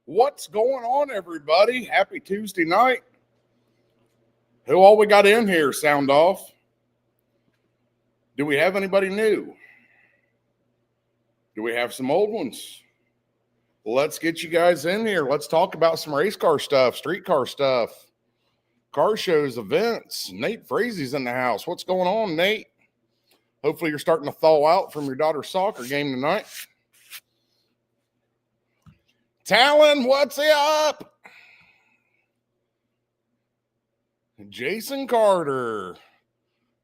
What's going on, everybody? Happy Tuesday night. Who all we got in here? Sound off. Do we have anybody new? Do we have some old ones? Let's get you guys in here. Let's talk about some race car stuff, street car stuff, car shows, events. Nate Frazie's in the house. What's going on, Nate? Hopefully you're starting to thaw out from your daughter's soccer game tonight. Talon, what's up? Jason Carter.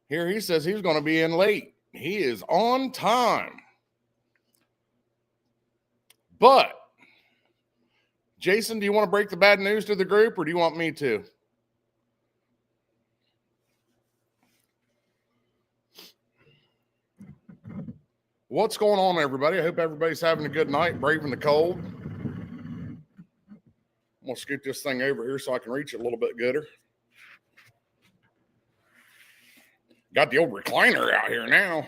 Here he says he's going to be in late. He is on time. But, Jason, do you want to break the bad news to the group, or do you want me to? What's going on, everybody? I hope everybody's having a good night, braving the cold. I'm going to scoot this thing over here so I can reach it a little bit gooder. Got the old recliner out here now.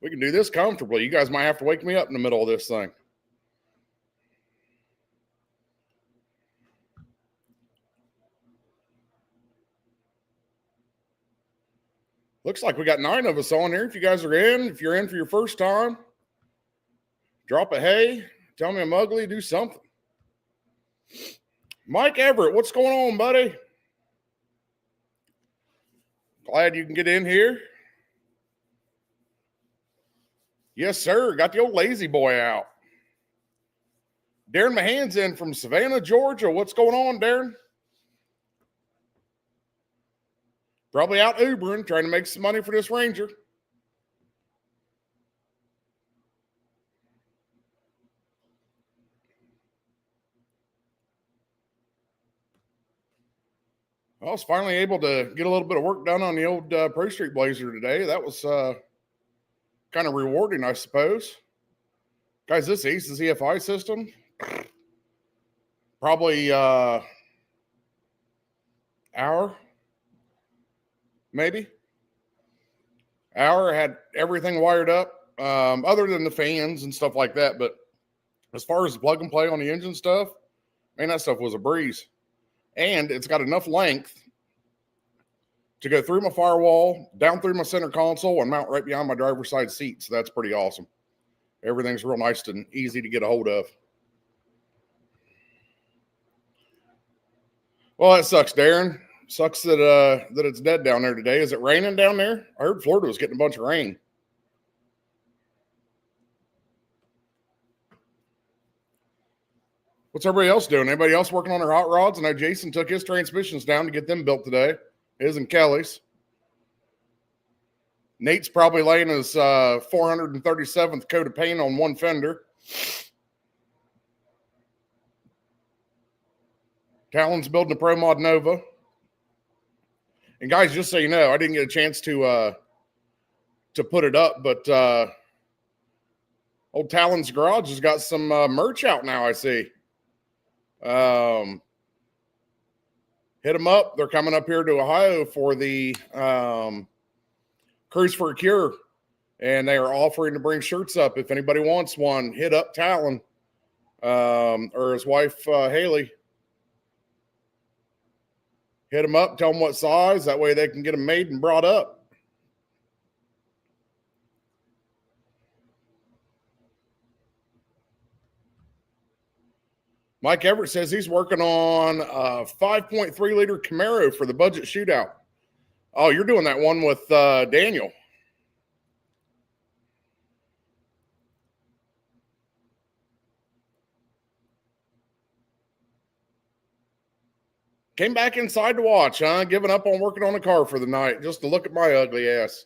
We can do this comfortably. You guys might have to wake me up in the middle of this thing. Looks like we got 9 of us on here. If you guys are in, if you're in for your first time, drop a hey, tell me I'm ugly, do something. Mike Everett, what's going on, buddy? Glad you can get in here. Yes, sir. Got the old lazy boy out. Darren Mahan's in from Savannah, Georgia. What's going on, Darren? Probably out Ubering, trying to make some money for this Ranger. I was finally able to get a little bit of work done on the old Pro Street Blazer today. That was kind of rewarding, I suppose. Guys, this Ace's EFI system, probably hour, maybe. Hour, had everything wired up, other than the fans and stuff like that. But as far as the plug and play on the engine stuff, man, that stuff was a breeze. And it's got enough length to go through my firewall, down through my center console, and mount right behind my driver's side seat. So that's pretty awesome. Everything's real nice and easy to get a hold of. Well, that sucks, Darren. Sucks that it's dead down there today. Is it raining down there? I heard Florida was getting a bunch of rain. What's everybody else doing? Anybody else working on their hot rods? I know Jason took his transmissions down to get them built today. His and Kelly's. Nate's probably laying his 437th coat of paint on one fender. Talon's building a Pro Mod Nova. And guys, just so you know, I didn't get a chance to put it up, but old Talon's Garage has got some merch out now, I see. Hit them up. They're coming up here to Ohio for the Cruise for a Cure, and they are offering to bring shirts up. If anybody wants one, hit up Talon or his wife Haley. Hit them up, tell them what size. That way they can get them made and brought up. Mike Everett says he's working on a 5.3 liter Camaro for the budget shootout. Oh, you're doing that one with Daniel. Came back inside to watch, huh? Giving up on working on a car for the night just to look at my ugly ass.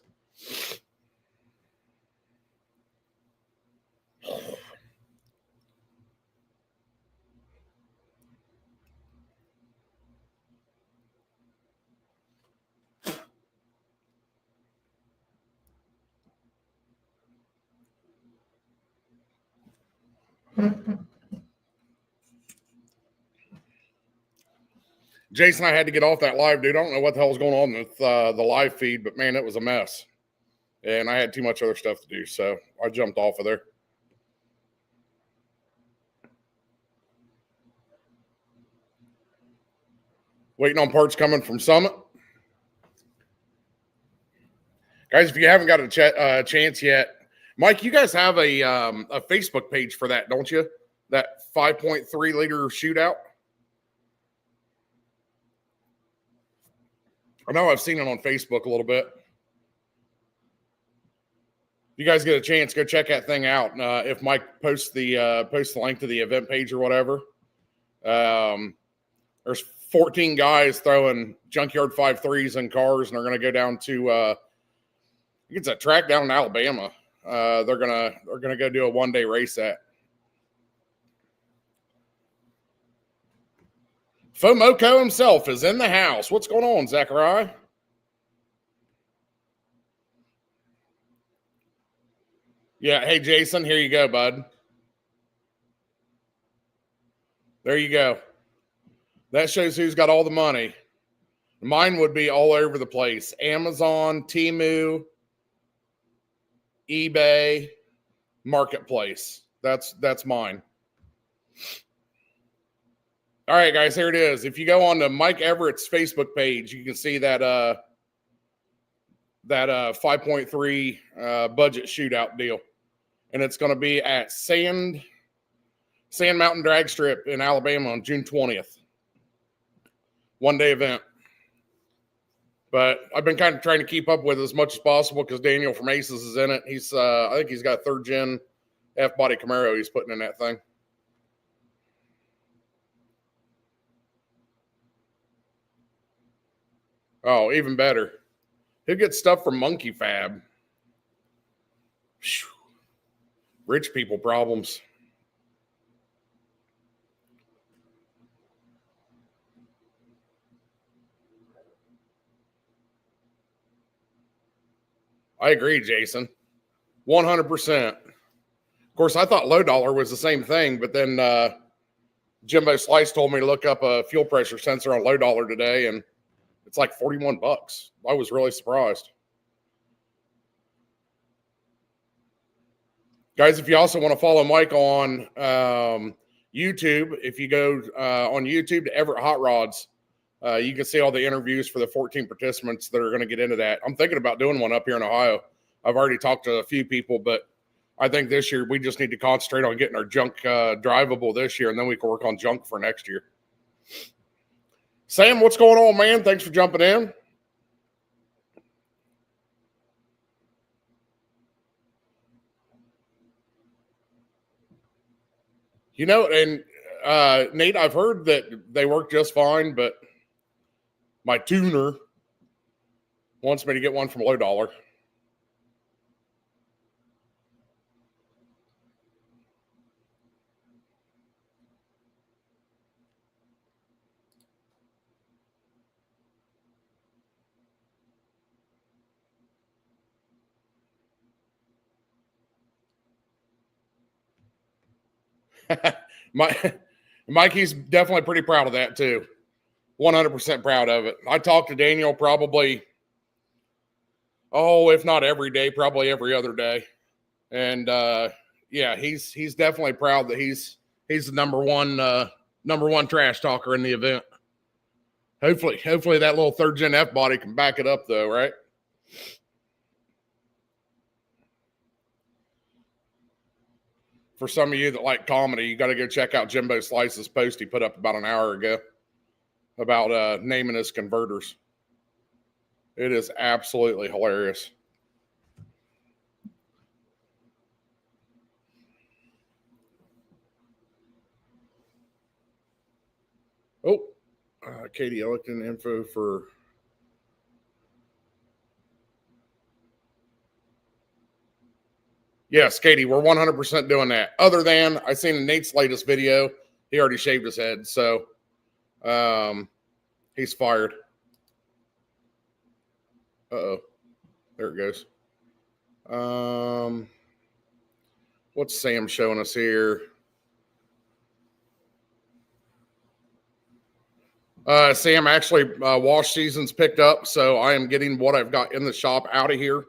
Jason, I had to get off that live, dude. I don't know what the hell was going on with the live feed, but man, it was a mess. And I had too much other stuff to do, so I jumped off of there. Waiting on parts coming from Summit. Guys, if you haven't got a chance yet, Mike, you guys have a Facebook page for that, don't you? That 5.3 liter shootout. I know I've seen it on Facebook a little bit. If you guys get a chance, go check that thing out. If Mike posts the link to the event page or whatever, there's 14 guys throwing junkyard 5.3s in cars, and they're going to go down to it's a track down in Alabama. They're gonna go do a 1-day race at. Fomoco himself is in the house. What's going on, Zachariah? Yeah, hey Jason, here you go, bud. There you go. That shows who's got all the money. Mine would be all over the place. Amazon, Temu, eBay, Marketplace. That's mine. All right, guys, here it is. If you go on to Mike Everett's Facebook page, you can see that 5.3 budget shootout deal. And it's going to be at Sand Mountain Drag Strip in Alabama on June 20th. 1-day event. But I've been kind of trying to keep up with it as much as possible because Daniel from Aces is in it. He's I think he's got a 3rd gen F-body Camaro he's putting in that thing. Oh, even better. He'll get stuff from Monkey Fab. Whew. Rich people problems. I agree, Jason. 100%. Of course, I thought low dollar was the same thing, but then Jimbo Slice told me to look up a fuel pressure sensor on low dollar today, and it's like $41. I was really surprised. Guys, if you also want to follow Mike on YouTube, if you go on YouTube to Everett Hot Rods, you can see all the interviews for the 14 participants that are going to get into that. I'm thinking about doing one up here in Ohio. I've already talked to a few people, but I think this year we just need to concentrate on getting our junk drivable this year, and then we can work on junk for next year. Sam, what's going on, man? Thanks for jumping in. You know, and Nate, I've heard that they work just fine, but my tuner wants me to get one from low dollar. Mikey's definitely pretty proud of that too. 100% proud of it. I talk to Daniel probably, if not every day, probably every other day. And yeah, he's definitely proud that he's the number one trash talker in the event. Hopefully that little 3rd gen F body can back it up though, right? For some of you that like comedy, you got to go check out Jimbo Slice's post he put up about an hour ago about naming his converters. It is absolutely hilarious. Oh, Katie, I looked in the info for. Yes, Katie, we're 100% doing that. Other than I seen in Nate's latest video, he already shaved his head, so he's fired. Uh-oh. There it goes. What's Sam showing us here? Sam, actually, wash season's picked up, so I am getting what I've got in the shop out of here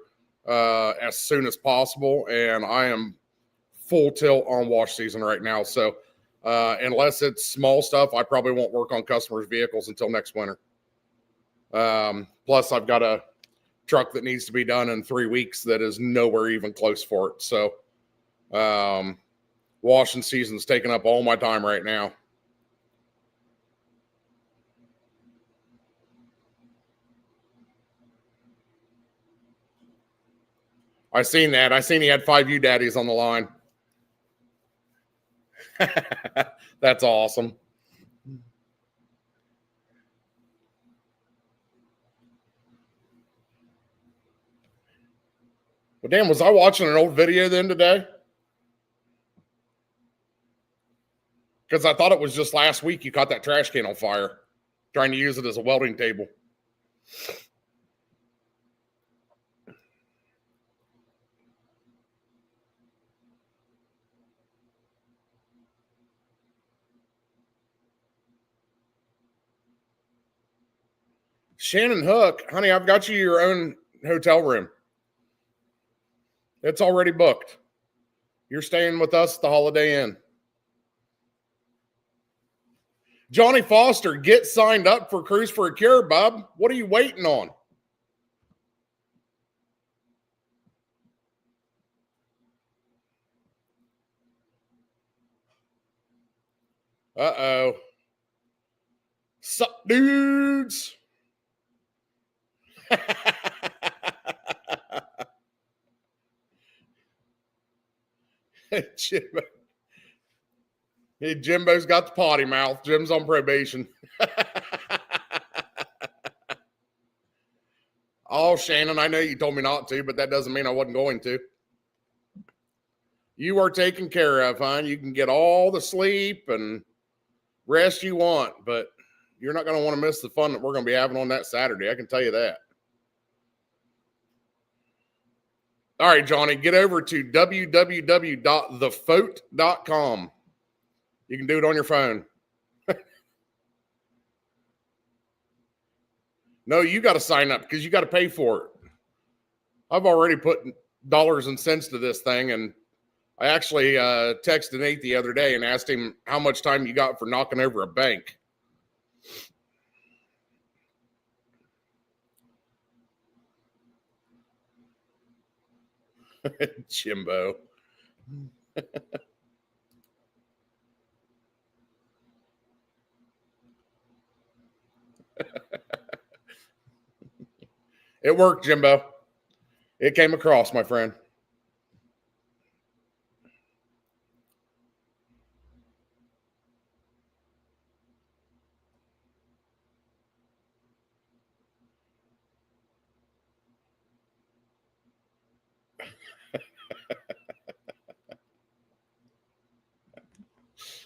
as soon as possible, and I am full tilt on wash season right now. So unless it's small stuff, I probably won't work on customers' vehicles until next winter. Plus, I've got a truck that needs to be done in 3 weeks that is nowhere even close for it. So, washing season's taking up all my time right now. I seen that. I seen he had 5 U-Daddies on the line. That's awesome. Well, damn, was I watching an old video then today? Because I thought it was just last week you caught that trash can on fire, trying to use it as a welding table. Shannon Hook, honey, I've got you your own hotel room. It's already booked. You're staying with us at the Holiday Inn. Johnny Foster, get signed up for Cruise for a Cure, bub. What are you waiting on? Uh-oh. Sup, dudes? Jimbo. Hey, Jimbo's got the potty mouth. Jim's on probation. Oh, Shannon, I know you told me not to, but that doesn't mean I wasn't going to. You are taken care of, hon. You can get all the sleep and rest you want, but you're not going to want to miss the fun that we're going to be having on that Saturday. I can tell you that. All right, Johnny, get over to www.thefote.com. You can do it on your phone. No, you got to sign up because you got to pay for it. I've already put dollars and cents to this thing, and I actually texted Nate the other day and asked him how much time you got for knocking over a bank. Jimbo. It worked, Jimbo. It came across, my friend.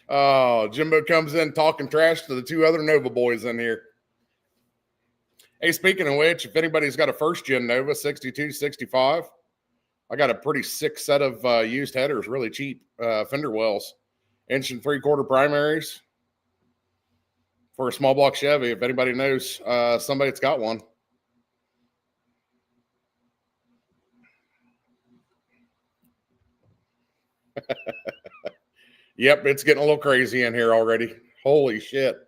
Oh, Jimbo comes in talking trash to the 2 other Nova boys in here. Hey, speaking of which, if anybody's got a first-gen Nova 62, 65, I got a pretty sick set of used headers, really cheap fender wells, 1 3/4 primaries for a small block Chevy. If anybody knows somebody that's got one. Yep, it's getting a little crazy in here already. Holy shit.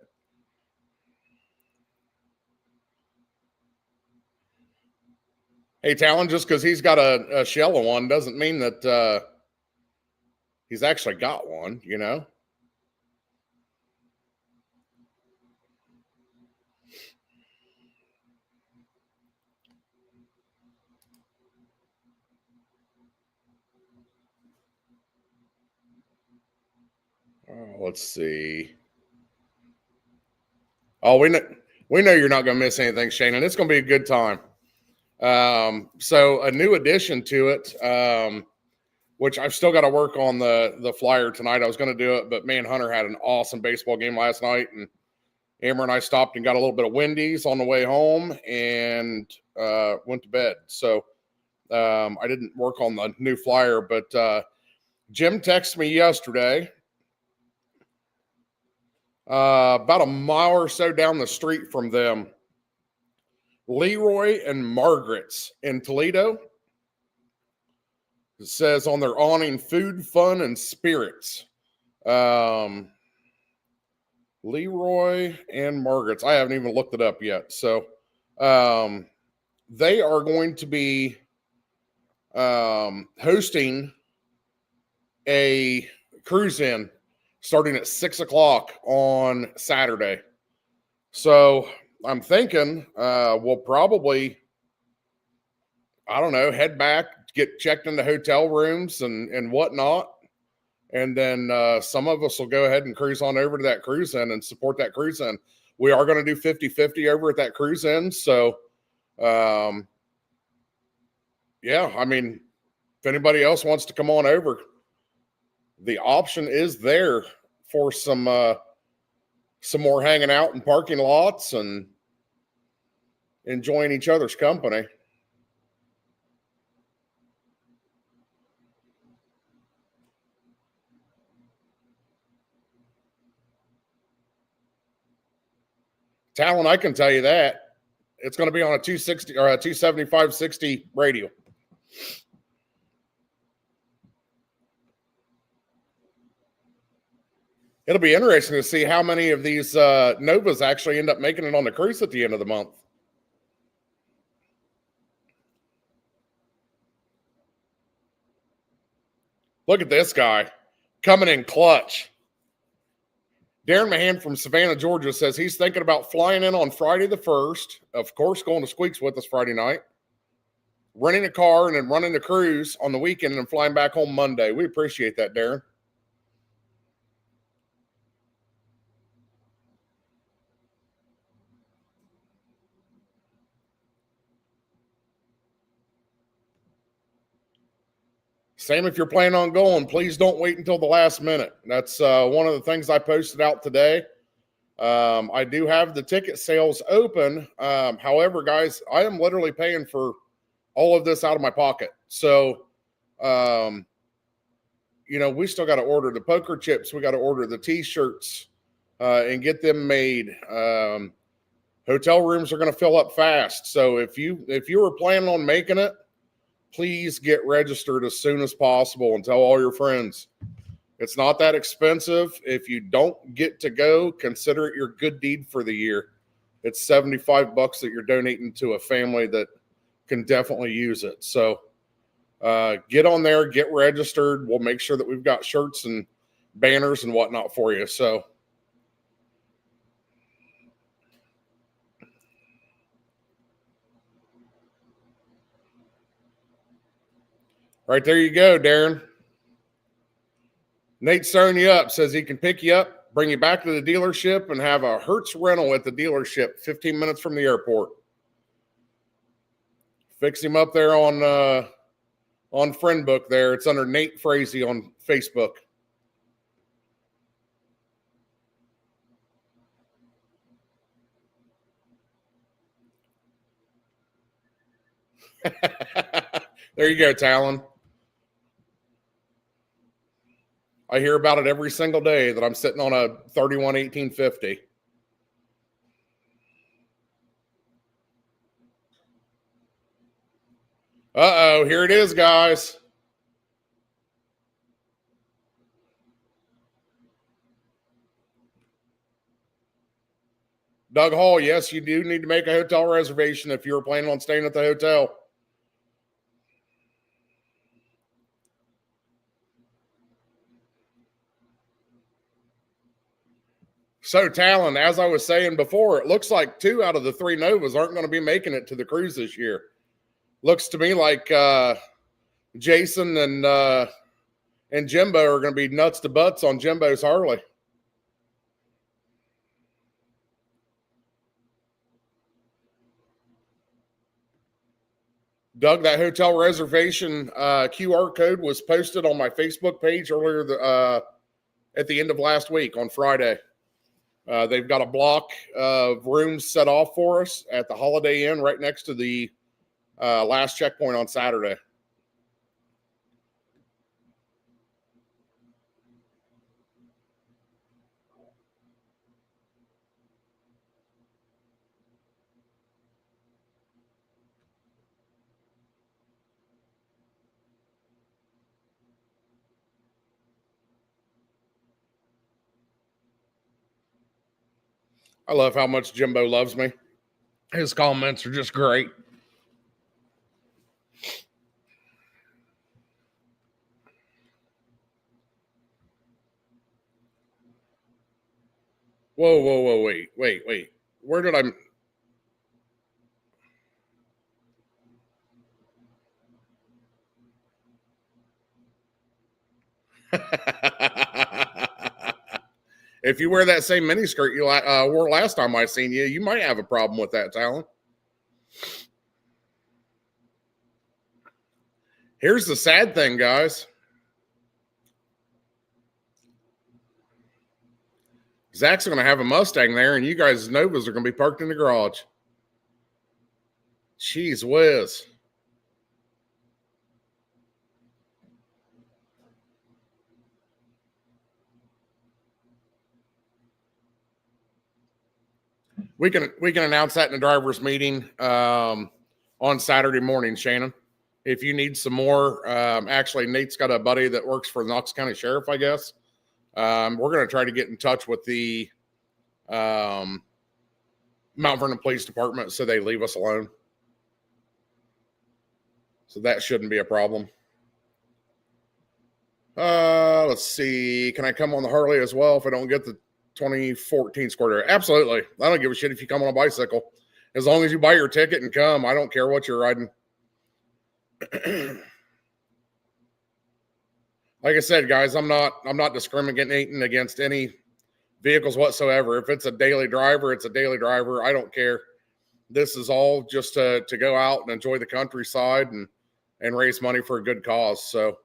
Hey, Talon, just because he's got a shell of one doesn't mean that he's actually got one, you know? Oh, let's see. Oh, we know you're not going to miss anything, Shane, and it's going to be a good time. So a new addition to it, which I've still got to work on the flyer tonight. I was going to do it, but me and Hunter had an awesome baseball game last night, and Amber and I stopped and got a little bit of Wendy's on the way home and went to bed. So I didn't work on the new flyer, but Jim texted me yesterday. About a mile or so down the street from them, Leroy and Margaret's in Toledo. It says on their awning, food, fun, and spirits. Leroy and Margaret's. I haven't even looked it up yet. So They are going to be hosting a cruise in starting at 6 o'clock on Saturday. So I'm thinking we'll probably, I don't know, head back, get checked into hotel rooms and whatnot. And then some of us will go ahead and cruise on over to that cruise in and support that cruise in. We are going to do 50-50 over at that cruise in. So, yeah, I mean, if anybody else wants to come on over, the option is there for some more hanging out in parking lots and enjoying each other's company. Talon, I can tell you that. It's going to be on a 260 or a 275/60 radio. It'll be interesting to see how many of these Novas actually end up making it on the cruise at the end of the month. Look at this guy coming in clutch. Darren Mahan from Savannah, Georgia says he's thinking about flying in on Friday the 1st. Of course, going to Squeaks with us Friday night. Renting a car and then running the cruise on the weekend and flying back home Monday. We appreciate that, Darren. Same if you're planning on going. Please don't wait until the last minute. That's one of the things I posted out today. I do have the ticket sales open. However, guys, I am literally paying for all of this out of my pocket. So, we still got to order the poker chips. We got to order the T-shirts and get them made. Hotel rooms are going to fill up fast. So if you were planning on making it, please get registered as soon as possible and tell all your friends. It's not that expensive. If you don't get to go, consider it your good deed for the year. It's $75 that you're donating to a family that can definitely use it. So get on there, get registered. We'll make sure that we've got shirts and banners and whatnot for you. So right there you go, Darren. Nate stirring you up, says he can pick you up, bring you back to the dealership, and have a Hertz rental at the dealership 15 minutes from the airport. Fix him up there on Friendbook there. It's under Nate Frazee on Facebook. There you go, Talon. I hear about it every single day that I'm sitting on a 31 1850. Uh-oh, here it is, guys. Doug Hall, yes, you do need to make a hotel reservation if you're planning on staying at the hotel. So, Talon, as I was saying before, it looks like 2 out of the 3 Novas aren't going to be making it to the cruise this year. Looks to me like Jason and Jimbo are going to be nuts to butts on Jimbo's Harley. Doug, that hotel reservation QR code was posted on my Facebook page earlier at the end of last week on Friday. They've got a block of rooms set off for us at the Holiday Inn right next to the last checkpoint on Saturday. I love how much Jimbo loves me. His comments are just great. Whoa, wait. Where did I... If you wear that same miniskirt you wore last time I seen you, you might have a problem with that, Talon. Here's the sad thing, guys. Zach's going to have a Mustang there, and you guys' Novas are going to be parked in the garage. Jeez whiz. We can announce that in the drivers' meeting on Saturday morning, Shannon. If you need some more, actually, Nate's got a buddy that works for the Knox County Sheriff, I guess. We're going to try to get in touch with the Mount Vernon Police Department so they leave us alone. So that shouldn't be a problem. Let's see. Can I come on the Harley as well if I don't get the 2014 Square? Absolutely. I don't give a shit if you come on a bicycle. As long as you buy your ticket and come, I don't care what you're riding. Like I said, guys, I'm not discriminating against any vehicles whatsoever. If it's a daily driver, it's a daily driver. I don't care. This is all just to go out and enjoy the countryside and raise money for a good cause. So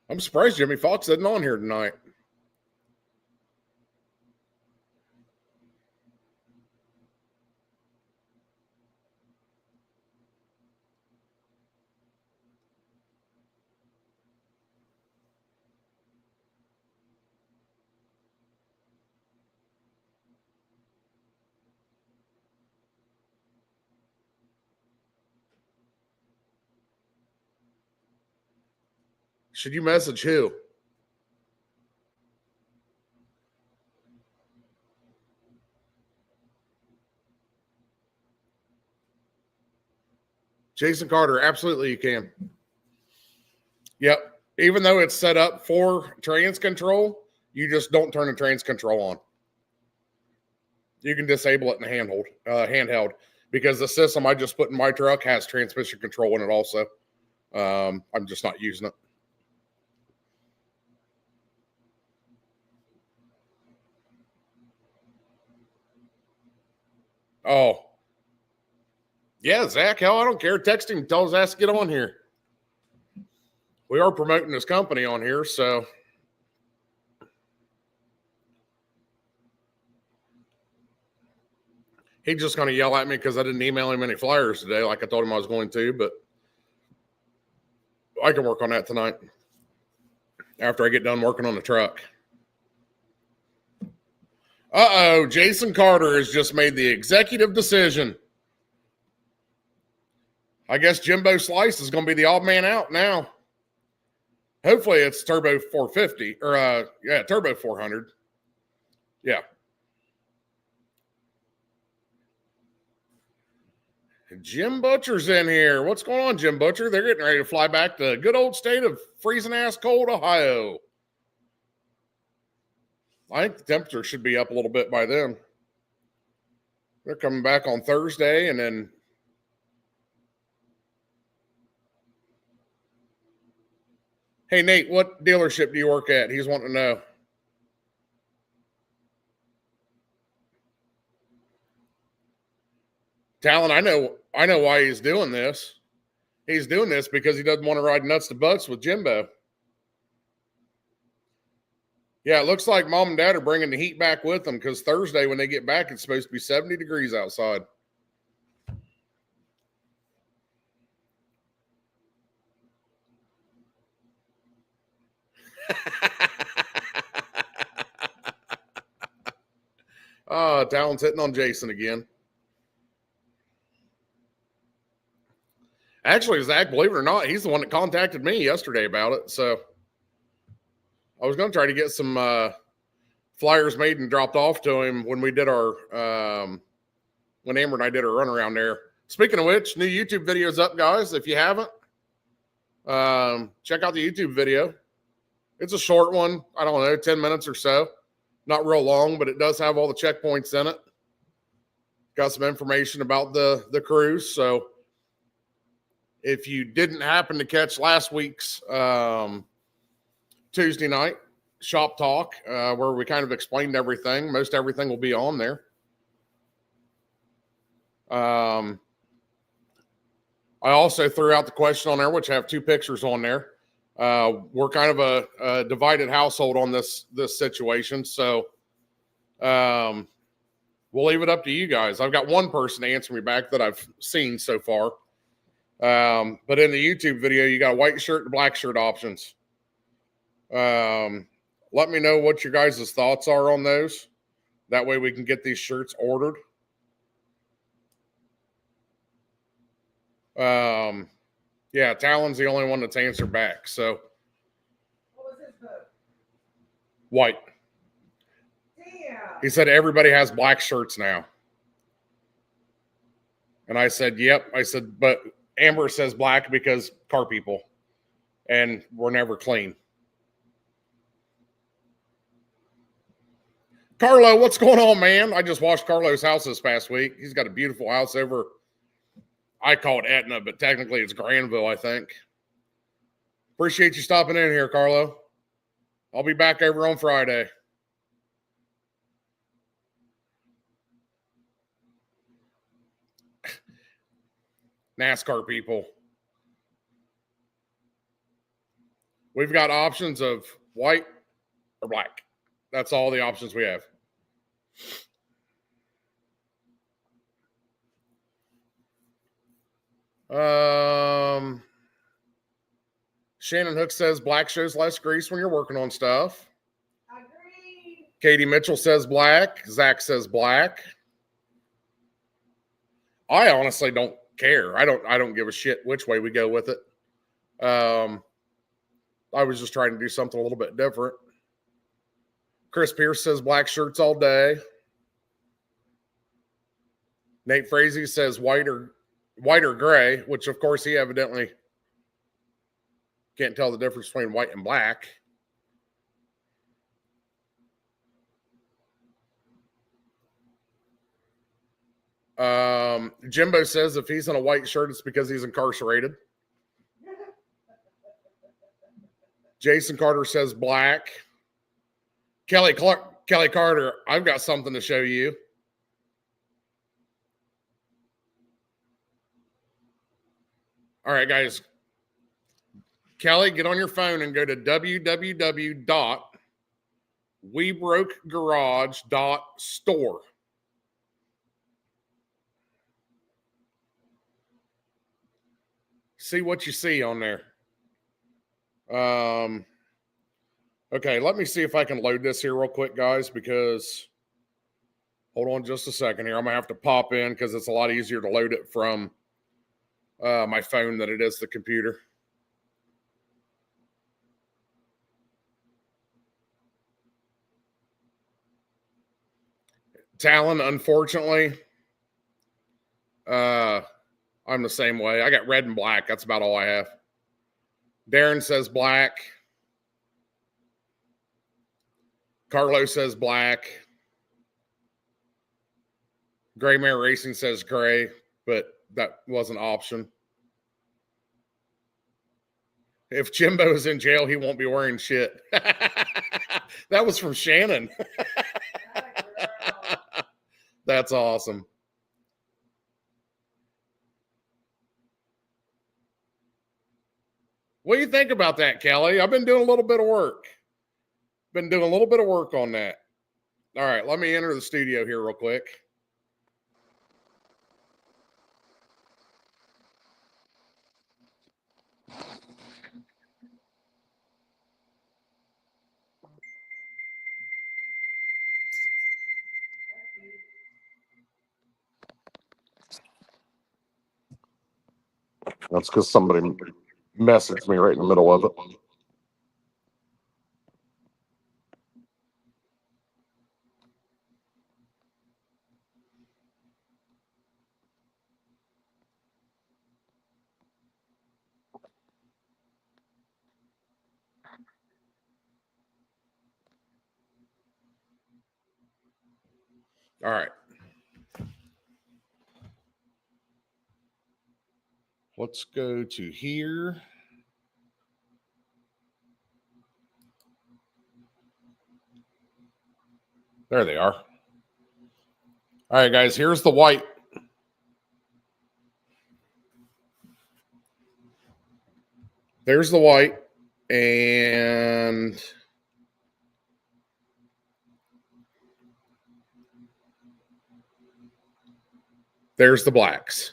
I'm surprised Jimmy Fox isn't on here tonight. Should you message who? Jason Carter. Absolutely, you can. Yep. Even though it's set up for trans control, you just don't turn the trans control on. You can disable it in handheld, because the system I just put in my truck has transmission control in it also. I'm just not using it. Oh. Yeah, Zach, hell, I don't care. Text him, tell his ass to get on here. We are promoting this company on here, so. He's just going to yell at me because I didn't email him any flyers today like I told him I was going to, but I can work on that tonight after I get done working on the truck. Uh-oh, Jason Carter has just made the executive decision. I guess Jimbo Slice is going to be the odd man out now. Hopefully it's Turbo 450 or Turbo 400. Yeah. Jim Butcher's in here. What's going on, Jim Butcher? They're getting ready to fly back to the good old state of freezing ass cold Ohio. I think the temperature should be up a little bit by then. They're coming back on Thursday, and then hey, Nate, what dealership do you work at? He's wanting to know. Talon, I know why he's doing this. He's doing this because he doesn't want to ride nuts to butts with Jimbo. Yeah, it looks like mom and dad are bringing the heat back with them because Thursday when they get back, it's supposed to be 70 degrees outside. Talon's hitting on Jason again. Actually, Zach, believe it or not, he's the one that contacted me yesterday about it. So I was going to try to get some flyers made and dropped off to him when we did our when Amber and I did our run around there. Speaking of which, new YouTube video's up, guys. If you haven't, check out the YouTube video. It's a short one. I don't know, 10 minutes or so. Not real long, but it does have all the checkpoints in it. Got some information about the cruise. So if you didn't happen to catch last week's Tuesday night shop talk, where we kind of explained everything, most everything will be on there. I also threw out the question on there, which have 2 pictures on there. We're kind of a divided household on this situation. So we'll leave it up to you guys. I've got one person to answer me back that I've seen so far. But in the YouTube video, you got a white shirt and black shirt options. Let me know what your guys' thoughts are on those. That way we can get these shirts ordered. Yeah, Talon's the only one that's answered back. So what was his vote? White. Damn. He said everybody has black shirts now. And I said, yep. I said, but Amber says black because car people. And we're never clean. Carlo, what's going on, man? I just washed Carlo's house this past week. He's got a beautiful house over, I call it Etna, but technically it's Granville, I think. Appreciate you stopping in here, Carlo. I'll be back over on Friday. NASCAR people. We've got options of white or black. That's all the options we have. Shannon Hook says black shows less grease when you're working on stuff. Agreed. Katie Mitchell says black. Zach says black. I honestly don't care. I don't give a shit which way we go with it. I was just trying to do something a little bit different. Chris Pierce says black shirts all day. Nate Frazee says white or gray, which of course he evidently can't tell the difference between white and black. Jimbo says if he's in a white shirt, it's because he's incarcerated. Jason Carter says black. Kelly Carter, I've got something to show you. All right, guys. Kelly, get on your phone and go to www.webrokegarage.store. See what you see on there. Okay, let me see if I can load this here real quick, guys, because hold on just a second here. I'm going to have to pop in because it's a lot easier to load it from my phone than it is the computer. Talon, unfortunately, I'm the same way. I got red and black. That's about all I have. Darren says black. Carlos says black. Gray Mare Racing says gray, but that was an option. If Jimbo is in jail, he won't be wearing shit. That was from Shannon. That's awesome. What do you think about that, Kelly? I've been doing a little bit of work. Been doing a little bit of work on that. All right, let me enter the studio here real quick. That's because somebody messaged me right in the middle of it. All right. Let's go to here. There they are. All right, guys, here's the white. There's the white. And there's the blacks.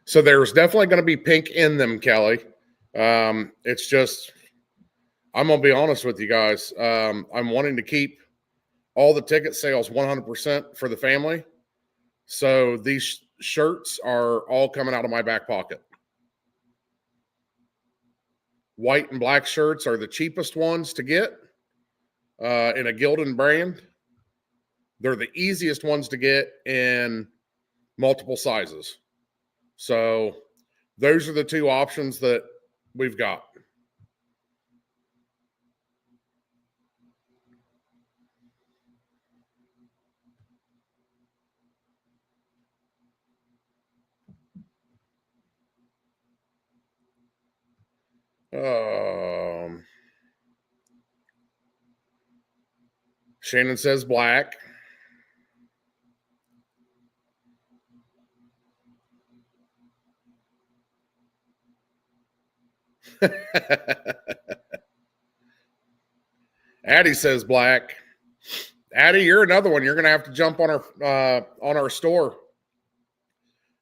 So there's definitely going to be pink in them, Kelly. It's just, I'm going to be honest with you guys. I'm wanting to keep all the ticket sales 100% for the family. So these shirts are all coming out of my back pocket. White and black shirts are the cheapest ones to get in a Gildan brand. They're the easiest ones to get in multiple sizes. So those are the two options that we've got. Shannon says black. Addie says black. Addie, you're another one. You're going to have to jump on our store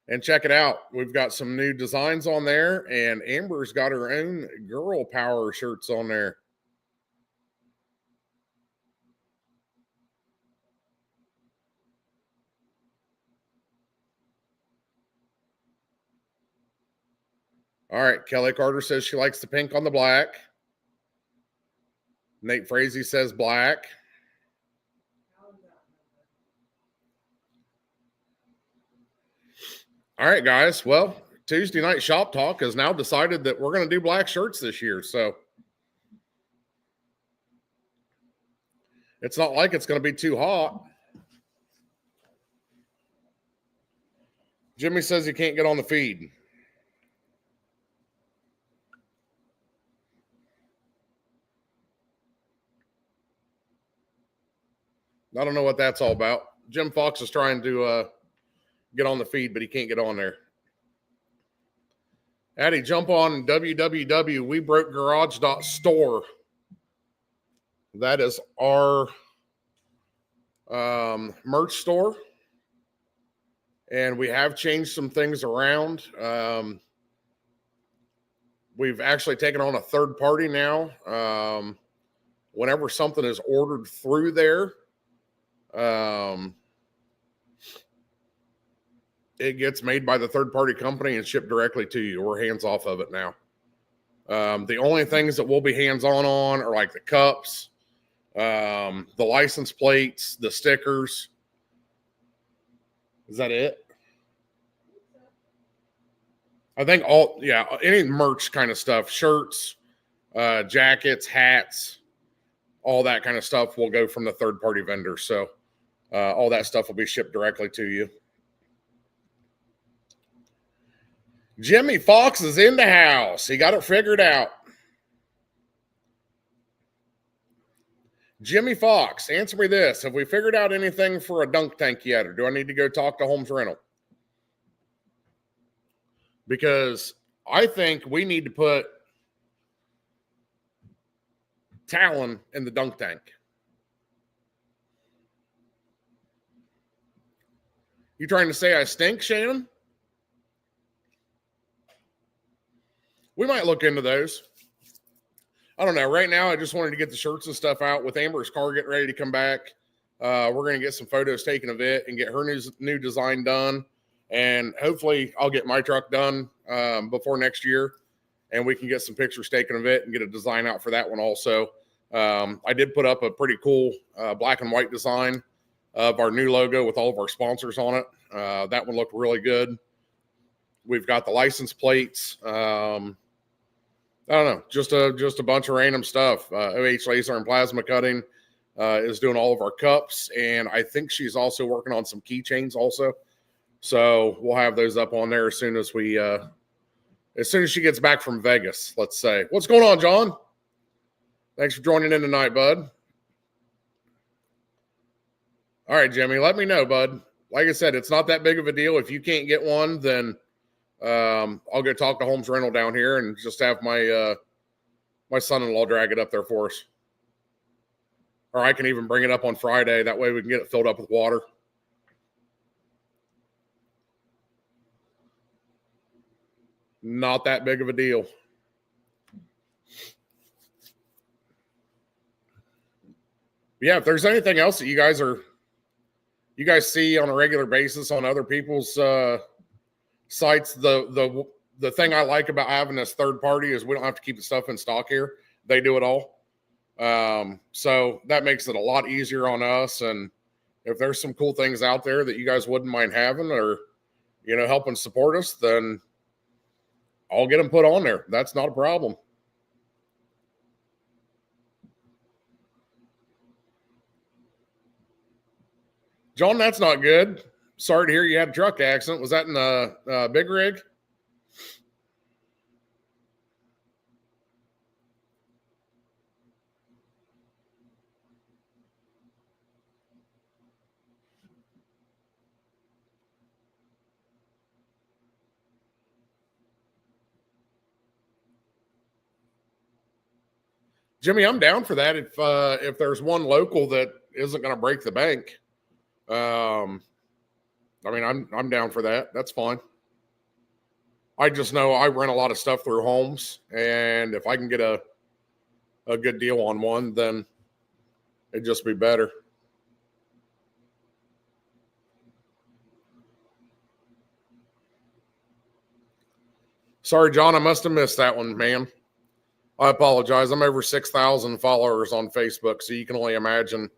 and check it out. We've got some new designs on there, and Amber's got her own girl power shirts on there. All right, Kelly Carter says she likes the pink on the black. Nate Frazee says black. All right, guys. Well, Tuesday night shop talk has now decided that we're going to do black shirts this year. So it's not like it's going to be too hot. Jimmy says he can't get on the feed. I don't know what that's all about. Jim Fox is trying to get on the feed, but he can't get on there. Addie, jump on www.webrokegarage.store. That is our merch store. And we have changed some things around. We've actually taken on a third party now. Whenever something is ordered through there, it gets made by the third party company and shipped directly to you. We're hands off of it now. The only things that we'll be hands on are like the cups, the license plates, the stickers. Is that it? I think any merch kind of stuff, shirts, jackets, hats, all that kind of stuff will go from the third party vendor. So all that stuff will be shipped directly to you. Jimmy Fox is in the house. He got it figured out. Jimmy Fox, answer me this. Have we figured out anything for a dunk tank yet, or do I need to go talk to Holmes Rental? Because I think we need to put Talon in the dunk tank. You trying to say I stink, Shannon? We might look into those. I don't know. Right now, I just wanted to get the shirts and stuff out. With Amber's car getting ready to come back, we're going to get some photos taken of it and get her new design done. and hopefully I'll get my truck done before next year, and we can get some pictures taken of it and get a design out for that one also. I did put up a pretty cool black and white design of our new logo with all of our sponsors on it. That one looked really good. We've got the license plates. I don't know, just a bunch of random stuff. OH Laser and Plasma Cutting is doing all of our cups, and I think she's also working on some keychains also. So we'll have those up on there as soon as she gets back from Vegas, let's say. What's going on, John? Thanks for joining in tonight, bud. All right, Jimmy, let me know, bud. Like I said, it's not that big of a deal. If you can't get one, then I'll go talk to Holmes Rental down here and just have my my son-in-law drag it up there for us. Or I can even bring it up on Friday. That way we can get it filled up with water. Not that big of a deal. Yeah, if there's anything else that you guys see on a regular basis on other people's sites, the thing I like about having this third party is we don't have to keep the stuff in stock here. They do it all. So that makes it a lot easier on us. And if there's some cool things out there that you guys wouldn't mind having or, helping support us, then I'll get them put on there. That's not a problem. John, that's not good. Sorry to hear you had a truck accident. Was that in the big rig? Jimmy, I'm down for that. If there's one local that isn't going to break the bank, I'm down for that. That's fine. I just know I rent a lot of stuff through Homes, and if I can get a good deal on one, then it'd just be better. Sorry, John, I must have missed that one, man. I apologize. I'm over 6,000 followers on Facebook, so you can only imagine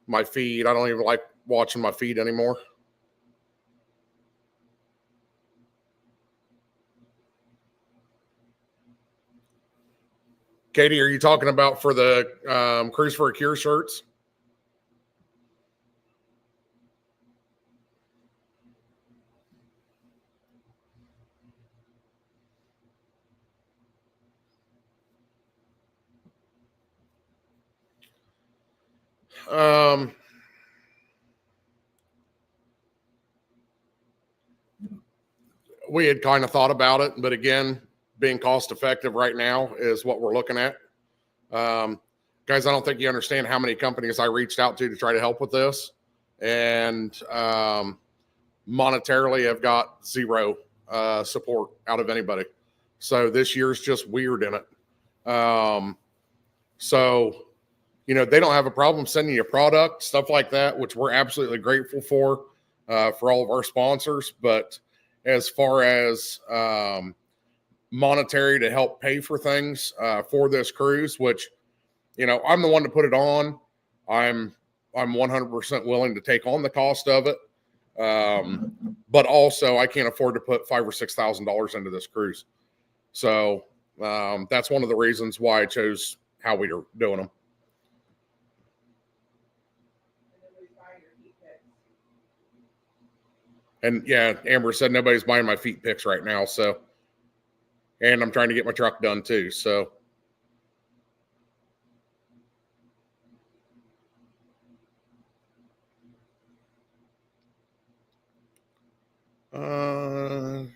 my feed. I don't even like watching my feed anymore. Katie, are you talking about for the Cruise for a Cure shirts? We had kind of thought about it, but again, being cost effective right now is what we're looking at. Guys, I don't think you understand how many companies I reached out to try to help with this, and monetarily have got zero support out of anybody. So this year's just weird in it. So, they don't have a problem sending you a product, stuff like that, which we're absolutely grateful for all of our sponsors. But as far as monetary to help pay for things for this cruise, which, I'm the one to put it on. I'm 100% willing to take on the cost of it. But also I can't afford to put $5,000 or $6,000 into this cruise. So that's one of the reasons why I chose how we are doing them. And yeah, Amber said nobody's buying my feet pics right now. So, and I'm trying to get my truck done too. So, man,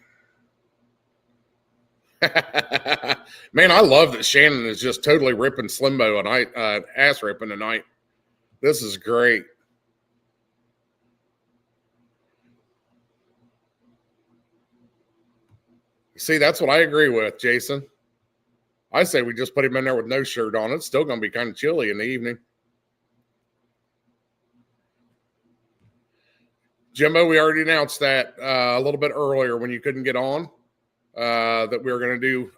I love that Shannon is just totally ripping Slimbo and ass ripping tonight. This is great. See, that's what I agree with, Jason. I say we just put him in there with no shirt on. It's still going to be kind of chilly in the evening. Jimbo, we already announced that a little bit earlier when you couldn't get on, that we were going to do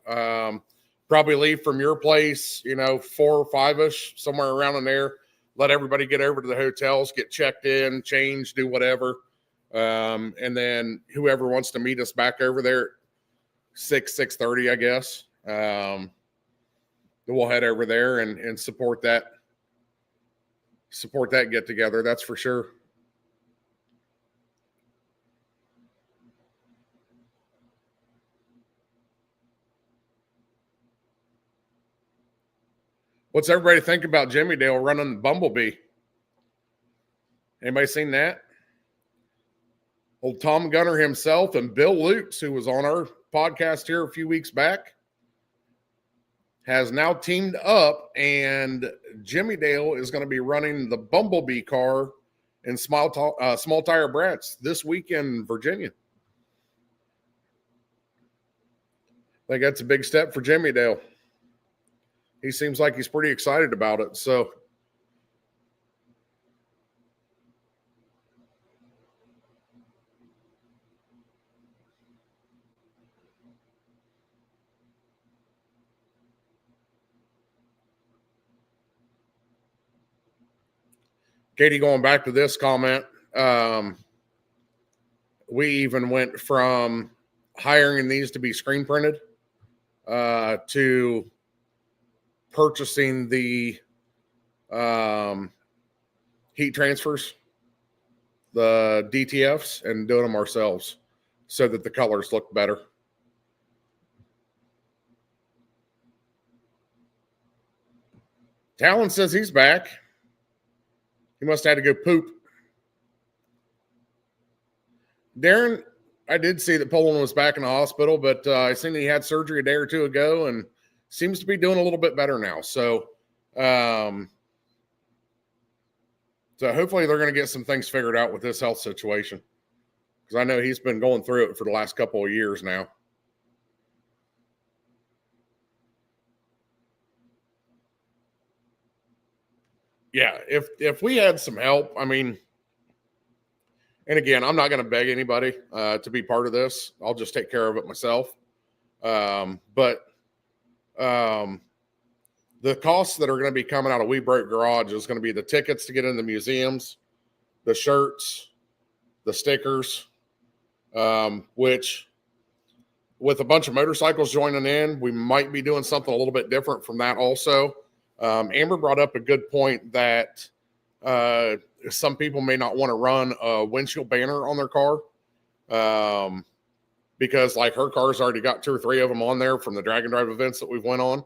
probably leave from your place, 4 or 5-ish, somewhere around in there. Let everybody get over to the hotels, get checked in, change, do whatever. And then whoever wants to meet us back over there at 6:30, I guess. We'll head over there and support that get together. That's for sure. What's everybody think about Jimmy Dale running Bumblebee? Anybody seen that? Old Tom Gunner himself and Bill Lutz, who was on our podcast here a few weeks back, has now teamed up, and Jimmy Dale is going to be running the Bumblebee car in Small Tire Brats this week in Virginia. I think that's a big step for Jimmy Dale. He seems like he's pretty excited about it. So Katie, going back to this comment, we even went from hiring these to be screen printed to purchasing the heat transfers, the DTFs, and doing them ourselves so that the colors look better. Talon says he's back. He must have had to go poop. Darren, I did see that Poland was back in the hospital, but I seen he had surgery a day or two ago and seems to be doing a little bit better now. So hopefully they're going to get some things figured out with this health situation, because I know he's been going through it for the last couple of years now. Yeah, if we had some help, I mean, and again, I'm not going to beg anybody to be part of this. I'll just take care of it myself. But the costs that are going to be coming out of We Broke Garage is going to be the tickets to get in the museums, the shirts, the stickers, which with a bunch of motorcycles joining in, we might be doing something a little bit different from that also. Amber brought up a good point that some people may not want to run a windshield banner on their car because like her car's already got 2 or 3 of them on there from the Drag and Drive events that we've went on.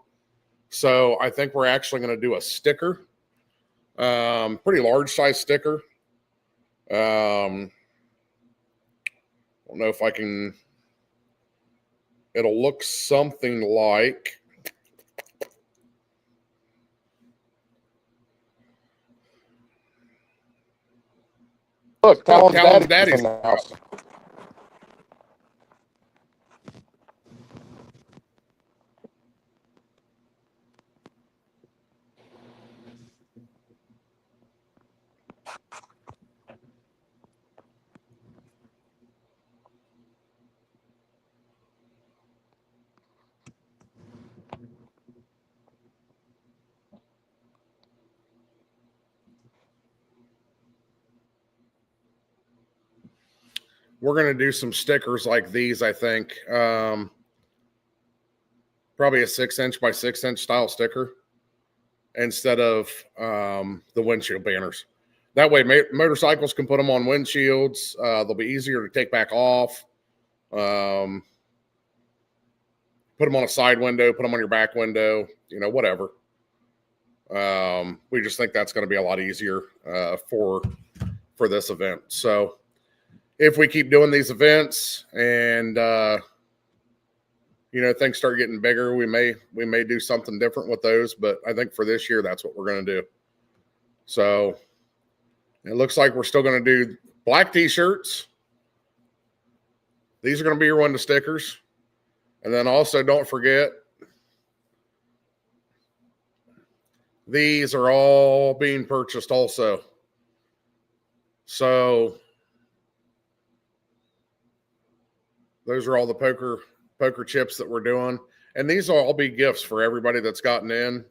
So I think we're actually going to do a sticker, pretty large size sticker. I don't know if I can, it'll look something like, Look, Talon's Daddy's in the house. we're going to do some stickers like these, I think. Probably a 6-inch by 6-inch style sticker instead of the windshield banners. That way, motorcycles can put them on windshields. They'll be easier to take back off. Put them on a side window, put them on your back window, whatever. We just think that's going to be a lot easier for this event. So if we keep doing these events and things start getting bigger, we may do something different with those. But I think for this year, that's what we're going to do. So it looks like we're still going to do black T-shirts. These are going to be your window stickers. And then also don't forget, these are all being purchased also. So those are all the poker chips that we're doing. And these will all be gifts for everybody that's gotten in.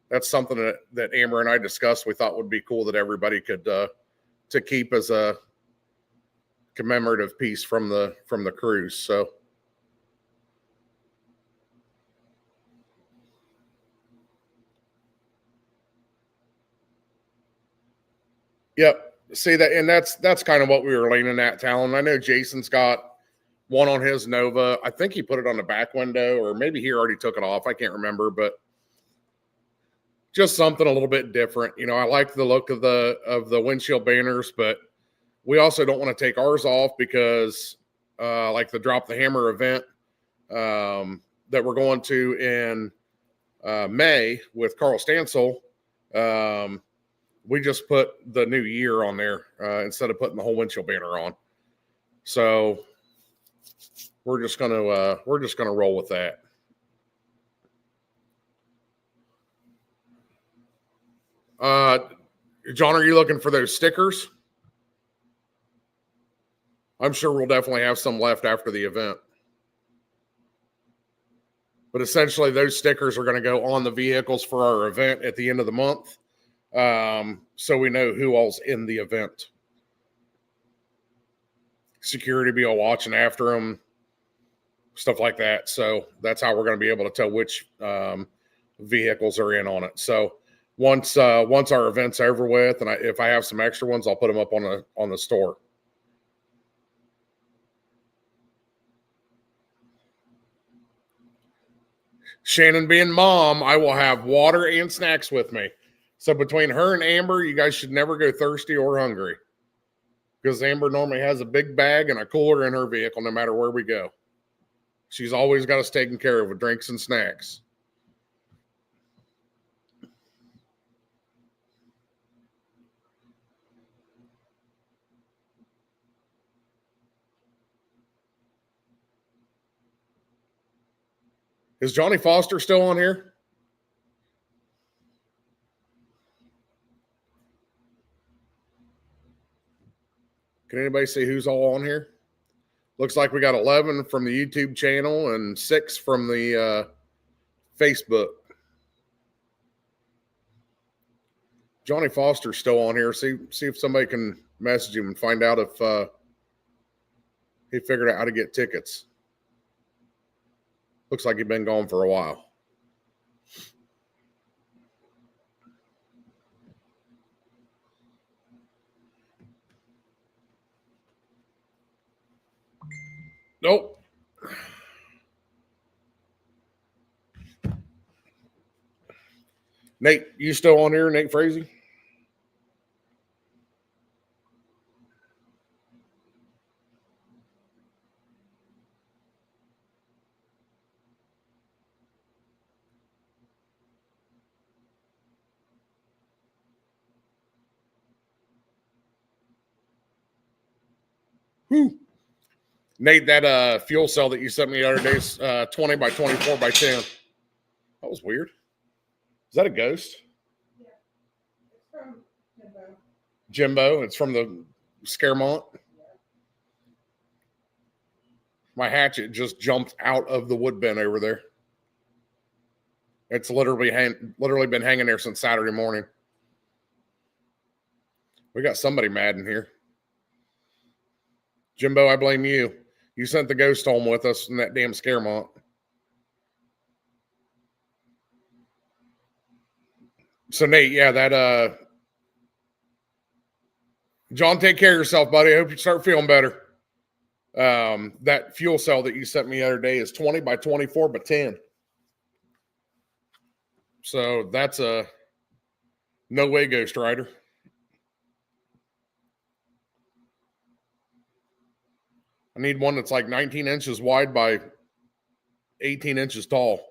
That's something that Amber and I discussed. We thought would be cool that everybody could to keep as a commemorative piece from the cruise. So yep. See that, and that's kind of what we were leaning at, Talon. I know Jason's got one on his Nova. I think he put it on the back window, or maybe he already took it off. I can't remember, but just something a little bit different. I like the look of the windshield banners, but we also don't want to take ours off because like the Drop the Hammer event that we're going to in May with Carl Stansel. We just put the new year on there instead of putting the whole windshield banner on. So we're just gonna roll with that. John, are you looking for those stickers? I'm sure we'll definitely have some left after the event. But essentially, those stickers are going to go on the vehicles for our event at the end of the month. So we know who all's in the event. Security be all watching after them, stuff like that. So that's how we're going to be able to tell which vehicles are in on it. So once our event's over with, and if I have some extra ones, I'll put them up on the store. Shannon being mom, I will have water and snacks with me. So between her and Amber, you guys should never go thirsty or hungry, because Amber normally has a big bag and a cooler in her vehicle no matter where we go. She's always got us taken care of with drinks and snacks. Is Johnny Foster still on here? Can anybody see who's all on here? Looks like we got 11 from the YouTube channel and 6 from the Facebook. Johnny Foster's still on here. See if somebody can message him and find out if he figured out how to get tickets. Looks like he'd been gone for a while. Nope. Nate, you still on here, Nate Frazee? Whew. Nate, that fuel cell that you sent me the other day is 20 by 24 by 10. That was weird. Is that a ghost? Yeah. It's from Jimbo. Jimbo. It's from the Scaremont. Yeah. My hatchet just jumped out of the wood bin over there. It's literally been hanging there since Saturday morning. We got somebody mad in here. Jimbo, I blame you. You sent the ghost home with us in that damn Scaremont. So Nate, yeah, that John, take care of yourself, buddy. I hope you start feeling better. That fuel cell that you sent me the other day is 20 by 24 by 10. So that's a no way Ghost Rider. I need one that's like 19 inches wide by 18 inches tall.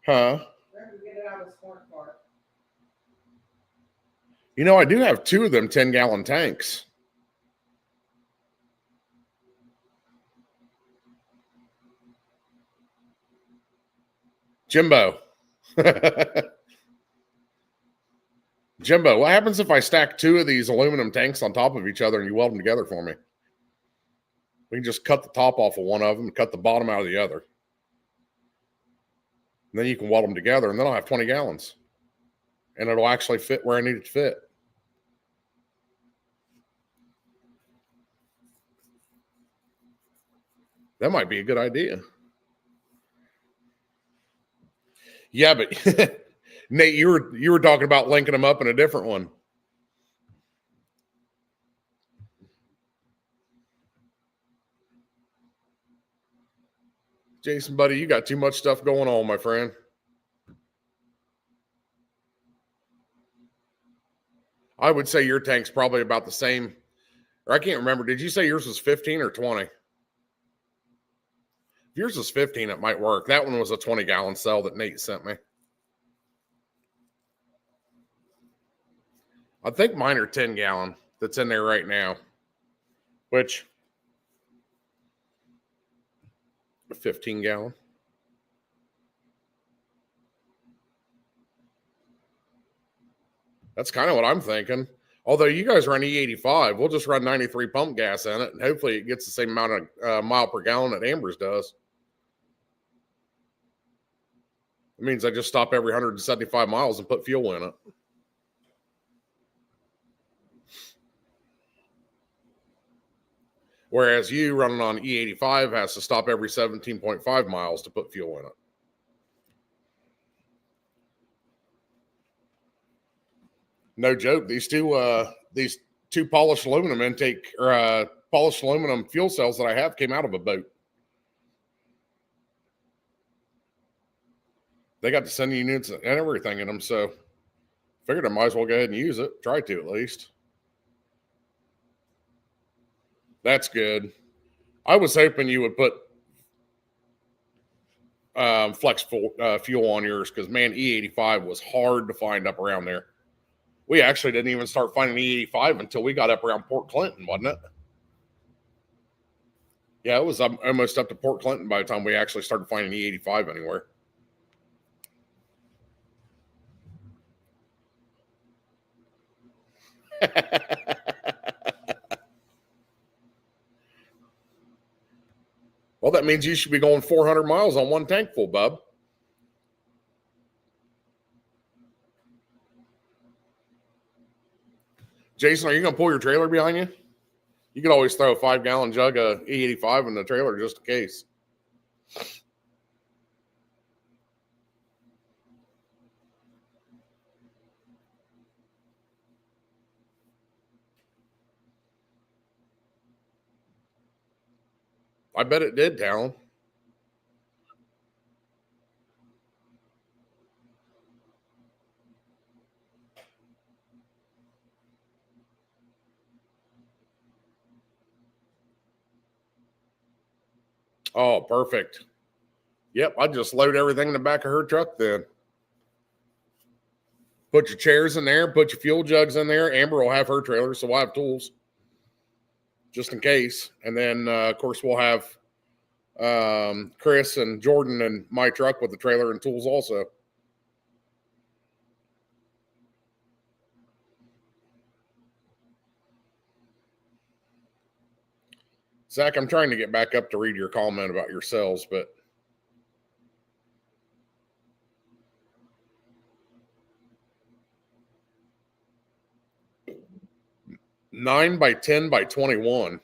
Huh? Get it out of Smart Car. I do have 2 of them 10-gallon tanks. Jimbo. Jimbo, what happens if I stack 2 of these aluminum tanks on top of each other and you weld them together for me? We can just cut the top off of one of them and cut the bottom out of the other. And then you can weld them together, and then I'll have 20 gallons. And it'll actually fit where I need it to fit. That might be a good idea. Yeah, but Nate, you were talking about linking them up in a different one. Jason, buddy, you got too much stuff going on, my friend. I would say your tank's probably about the same. Or I can't remember. Did you say yours was 15 or 20? If yours was 15, it might work. That one was a 20-gallon cell that Nate sent me. I think mine are 10-gallon that's in there right now, which 15-gallon. That's kind of what I'm thinking. Although you guys run E85, we'll just run 93 pump gas in it, and hopefully it gets the same amount of mile per gallon that Amber's does. It means I just stop every 175 miles and put fuel in it. Whereas you running on E85 has to stop every 17.5 miles to put fuel in it. No joke. These two polished aluminum intake or polished aluminum fuel cells that I have came out of a boat. They got the sending units and everything in them, so figured I might as well go ahead and use it. Try to, at least. That's good. I was hoping you would put flex fuel on yours because, man, E85 was hard to find up around there. We actually didn't even start finding E85 until we got up around Port Clinton, wasn't it? Yeah, it was almost up to Port Clinton by the time we actually started finding E85 anywhere. Well, that means you should be going 400 miles on one tank full, bub. Jason, are you going to pull your trailer behind you? You could always throw a 5-gallon jug of E85 in the trailer just in case. I bet it did, Talon. Oh, perfect. Yep, I'd just load everything in the back of her truck then. Put your chairs in there, put your fuel jugs in there. Amber will have her trailer, so we'll have tools just in case. And then, of course, we'll have Chris and Jordan in my truck with the trailer and tools also. Zach, I'm trying to get back up to read your comment about your cells, but (9 by 10 by 21).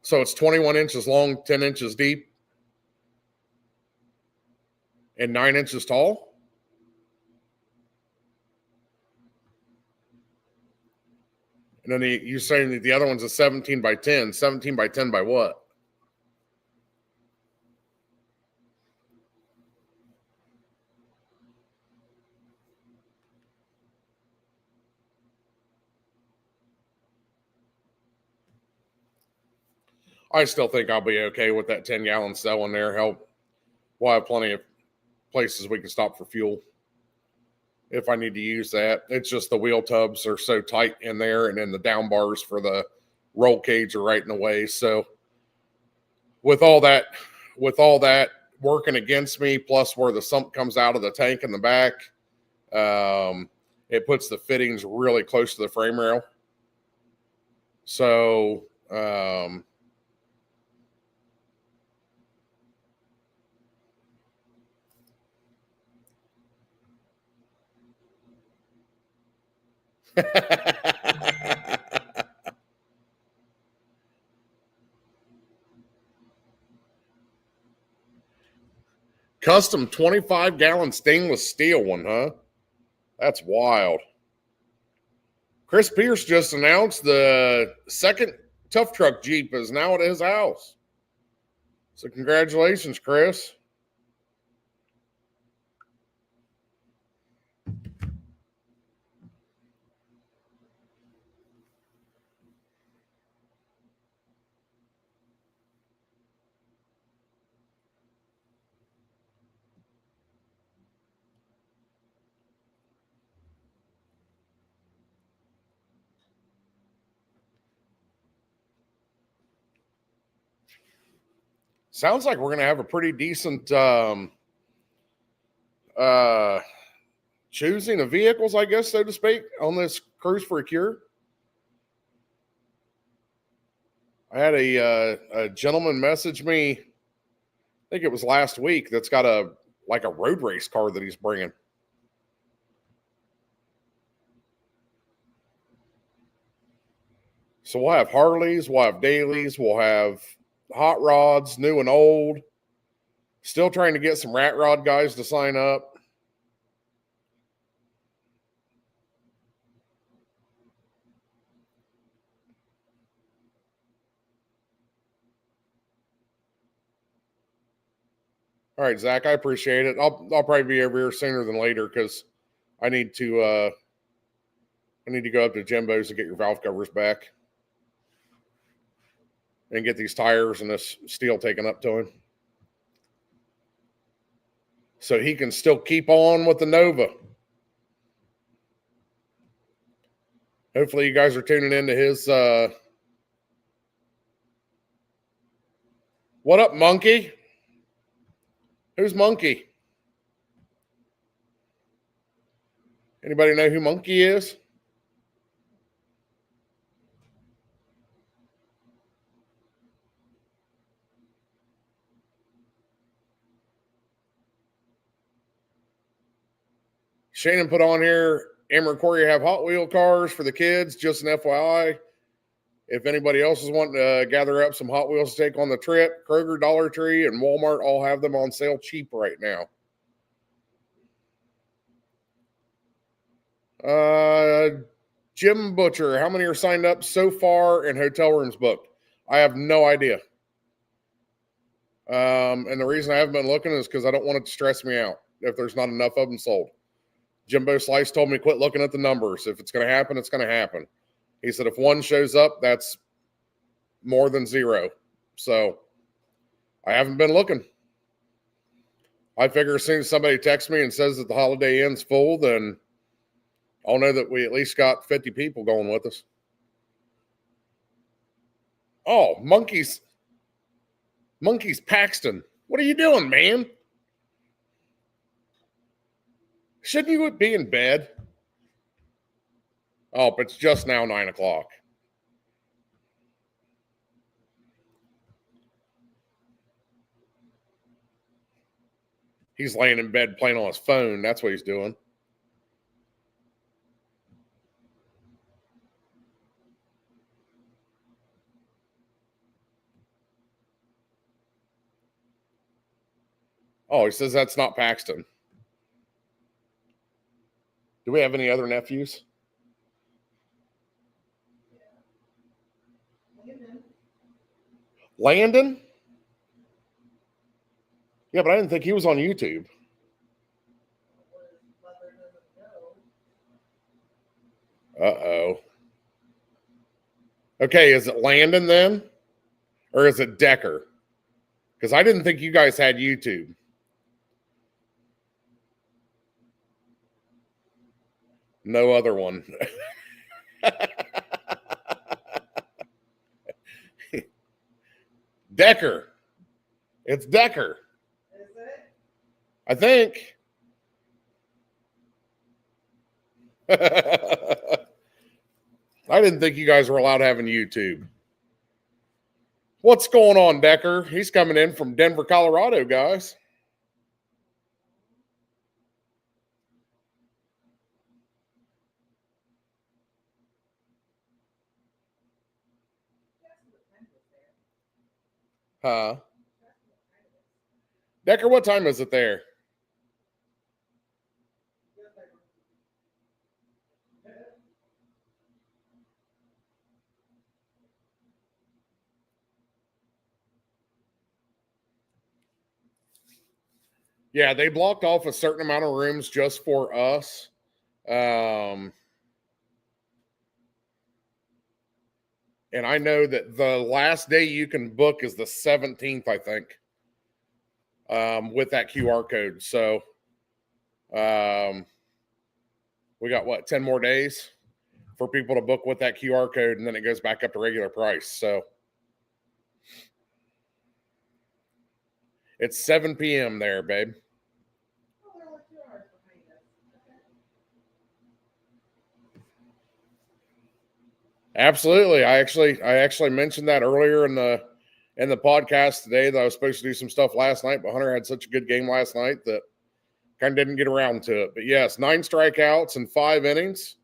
So it's 21 inches long, 10 inches deep, and 9 inches tall. And then you're saying that the other one's a 17 by 10. 17 by 10 by what? I still think I'll be okay with that 10-gallon cell in there. Help. We'll have plenty of places we can stop for fuel if I need to use that. It's just the wheel tubs are so tight in there, and then the down bars for the roll cage are right in the way. So with all that working against me, plus where the sump comes out of the tank in the back, it puts the fittings really close to the frame rail. So, custom 25-gallon stainless steel one, huh? That's wild. Chris Pierce just announced the second tough truck Jeep is now at his house. So congratulations, Chris. Sounds like we're going to have a pretty decent choosing of vehicles, I guess, so to speak, on this Cruise for a Cure. I had a gentleman message me, I think it was last week, that's got a road race car that he's bringing. So we'll have Harleys, we'll have dailies, we'll have hot rods, new and old. Still trying to get some rat rod guys to sign up. All right, Zach, I appreciate it. I'll probably be over here sooner than later because I need to go up to Jimbo's to get your valve covers back and get these tires and this steel taken up to him, so he can still keep on with the Nova. Hopefully you guys are tuning into his what up, Monkey? Who's Monkey? Anybody know who Monkey is? Shannon put on here, Amber Corey have Hot Wheel cars for the kids, just an FYI. If anybody else is wanting to gather up some Hot Wheels to take on the trip, Kroger, Dollar Tree, and Walmart all have them on sale cheap right now. Jim Butcher, how many are signed up so far and hotel rooms booked? I have no idea. And the reason I haven't been looking is because I don't want it to stress me out if there's not enough of them sold. Jimbo Slice told me quit looking at the numbers. If it's going to happen, it's going to happen. He said if one shows up, that's more than zero. So I haven't been looking. I figure as soon as somebody texts me and says that the Holiday Inn's full, then I'll know that we at least got 50 people going with us. Oh, Monkeys Paxton. What are you doing, man? Shouldn't you be in bed? Oh, but it's just now 9 o'clock. He's laying in bed playing on his phone. That's what he's doing. Oh, he says that's not Paxton. Do we have any other nephews? Landon? Yeah, but I didn't think he was on YouTube. Uh-oh. Okay, is it Landon then? Or is it Decker? Because I didn't think you guys had YouTube. No other one. Decker. It's Decker. Is it? I think. I didn't think you guys were allowed having YouTube. What's going on, Decker? He's coming in from Denver, Colorado, guys. Huh? Decker, what time is it there? Yeah, they blocked off a certain amount of rooms just for us. And I know that the last day you can book is the 17th, I think, with that QR code. So we got, what, 10 more days for people to book with that QR code, and then it goes back up to regular price. So it's 7 p.m. there, babe. Oh, they're only 2 hours behind us. Okay. Absolutely. I actually mentioned that earlier in the podcast today that I was supposed to do some stuff last night, but Hunter had such a good game last night that kind of didn't get around to it. But yes, 9 strikeouts in 5 innings,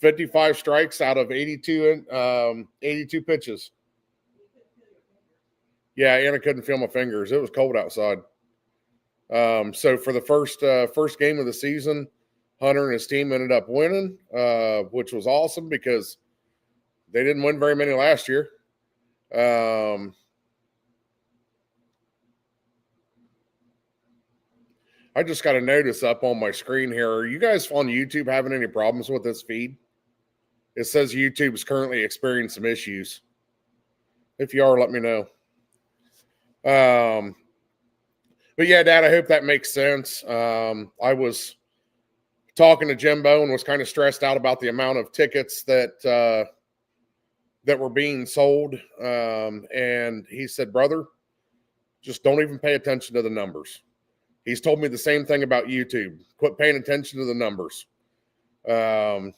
55 strikes out of 82 pitches. Yeah, and I couldn't feel my fingers. It was cold outside. So for the first game of the season, Hunter and his team ended up winning, which was awesome because they didn't win very many last year. I just got a notice up on my screen here. Are you guys on YouTube having any problems with this feed? It says YouTube is currently experiencing some issues. If you are, let me know. But yeah, Dad, I hope that makes sense. I was talking to Jimbo and was kind of stressed out about the amount of tickets that were being sold. And he said, brother, just don't even pay attention to the numbers. He's told me the same thing about YouTube. Quit paying attention to the numbers. So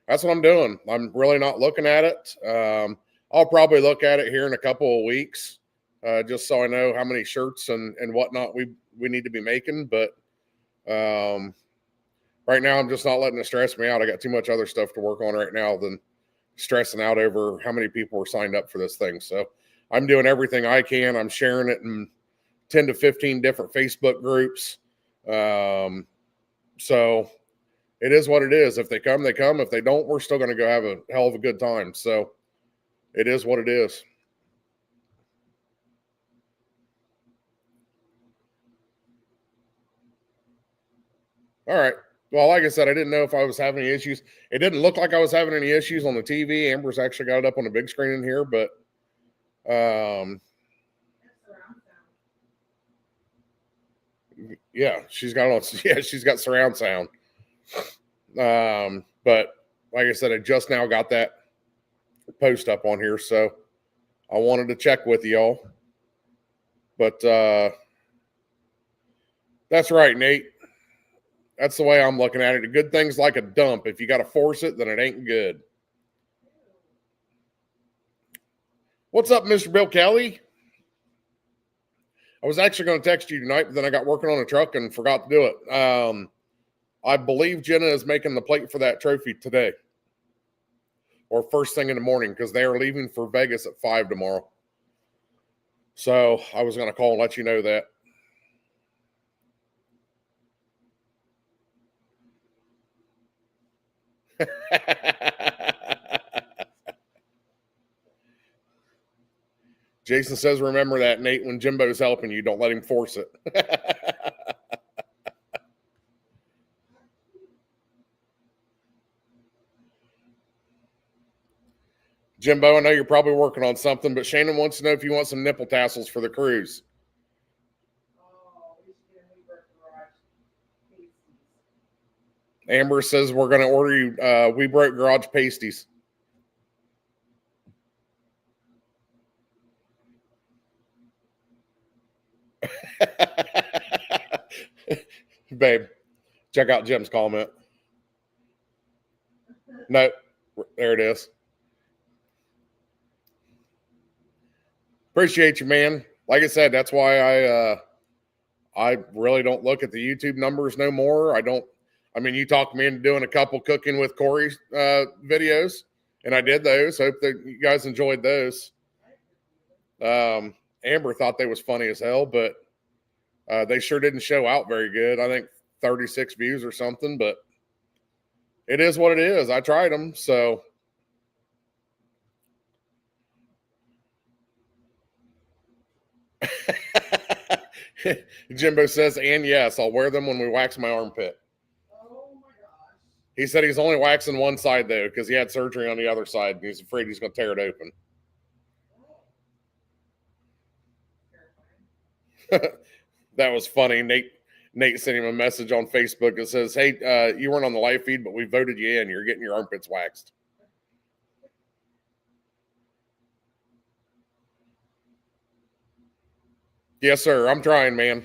that's what I'm doing. I'm really not looking at it. I'll probably look at it here in a couple of weeks, just so I know how many shirts and whatnot we need to be making. But right now, I'm just not letting it stress me out. I got too much other stuff to work on right now than stressing out over how many people were signed up for this thing. So I'm doing everything I can. I'm sharing it in 10 to 15 different Facebook groups. So it is what it is. If they come, they come. If they don't, we're still going to go have a hell of a good time. So it is what it is. All right. Well, like I said, I didn't know if I was having any issues. It didn't look like I was having any issues on the TV. Amber's actually got it up on the big screen in here, but yeah, she's got it on. Yeah, she's got surround sound. But like I said, I just now got that post up on here, so I wanted to check with y'all. But that's right, Nate. That's the way I'm looking at it. A good thing's like a dump. If you got to force it, then it ain't good. What's up, Mr. Bill Kelly? I was actually going to text you tonight, but then I got working on a truck and forgot to do it. I believe Jenna is making the plate for that trophy today or first thing in the morning because they are leaving for Vegas at 5 tomorrow. So I was going to call and let you know that. Jason says, remember that, Nate, when Jimbo's helping you, don't let him force it. Jimbo, I know you're probably working on something, but Shannon wants to know if you want some nipple tassels for the cruise. Oh, we should get a new garage pasties. Amber says we're going to order you We Broke Garage pasties. Babe, check out Jim's comment. No, there it is. Appreciate you, man. Like I said, that's why I really don't look at the YouTube numbers no more. I mean, you talked me into doing a couple cooking with Corey videos, and I did those. Hope that you guys enjoyed those. Amber thought they was funny as hell, but they sure didn't show out very good. I think 36 views or something, but it is what it is. I tried them, so. Jimbo says, and yes, I'll wear them when we wax my armpit. Oh my gosh. He said he's only waxing one side, though, because he had surgery on the other side, and he's afraid he's going to tear it open. That was funny. Nate sent him a message on Facebook that says, hey, you weren't on the live feed, but we voted you in. You're getting your armpits waxed. Yes, sir. I'm trying, man.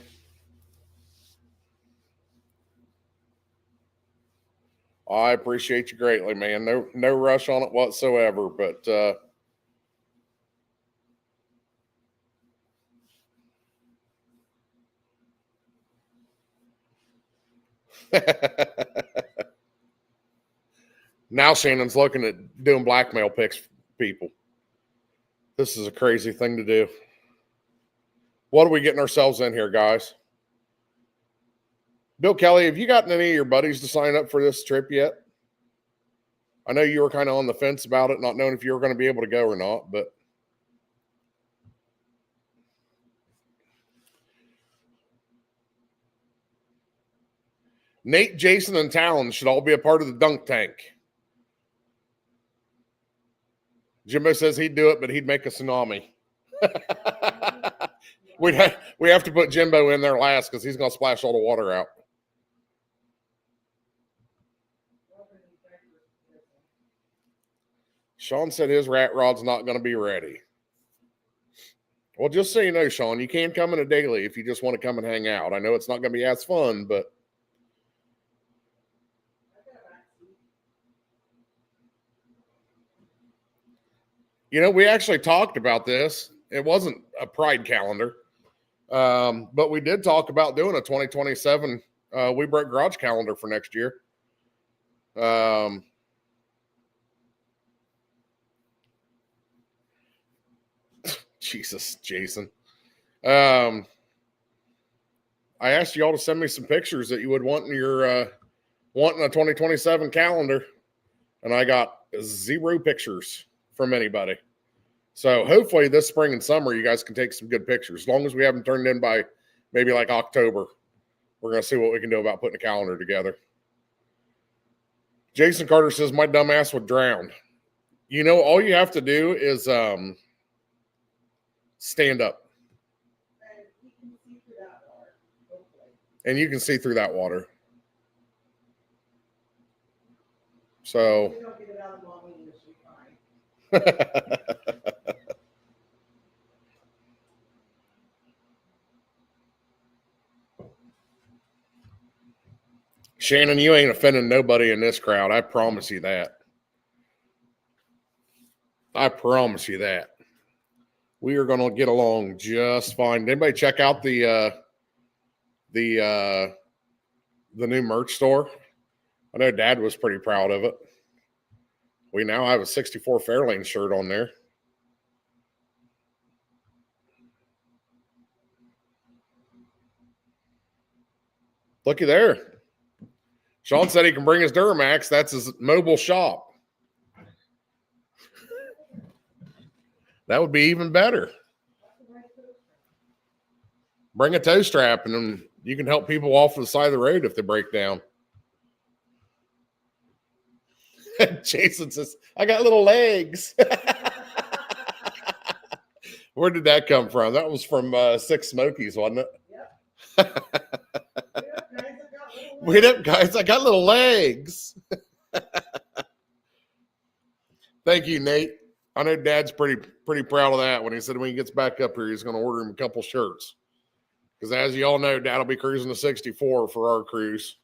I appreciate you greatly, man. No rush on it whatsoever, but now Shannon's looking at doing blackmail pics people. This is a crazy thing to do. What are we getting ourselves in here, guys? Bill Kelly, have you gotten any of your buddies to sign up for this trip yet? I know you were kind of on the fence about it, not knowing if you were going to be able to go or not, but Nate, Jason, and Talon should all be a part of the dunk tank. Jimbo says he'd do it, but he'd make a tsunami. We have to put Jimbo in there last because he's going to splash all the water out. Sean said his rat rod's not going to be ready. Well, just so you know, Sean, you can come in a daily if you just want to come and hang out. I know it's not going to be as fun, but you know, we actually talked about this. It wasn't a Pride calendar, but we did talk about doing a 2027 We Break Garage calendar for next year. Jesus, Jason. I asked you all to send me some pictures that you would want in your wanting a 2027 calendar, and I got 0 pictures from anybody. So hopefully this spring and summer you guys can take some good pictures. As long as we have them turned in by maybe like October, we're going to see what we can do about putting a calendar together. Jason Carter says, my dumb ass would drown. You know, all you have to do is stand up. And you can see through that water. So. Shannon, you ain't offending nobody in this crowd. I promise you that. I promise you that. We are going to get along just fine. Did anybody check out the new merch store? I know Dad was pretty proud of it. We now have a 64 Fairlane shirt on there. Looky there. Sean said he can bring his Duramax. That's his mobile shop. That would be even better. Bring a tow strap and then you can help people off the side of the road if they break down. Jason says, I got little legs. Where did that come from? That was from Six Smokies, wasn't it? Yep. Wait up, guys. I got little legs. Thank you, Nate. I know Dad's pretty proud of that when he said when he gets back up here, he's going to order him a couple shirts. Because as you all know, Dad will be cruising the 64 for our cruise.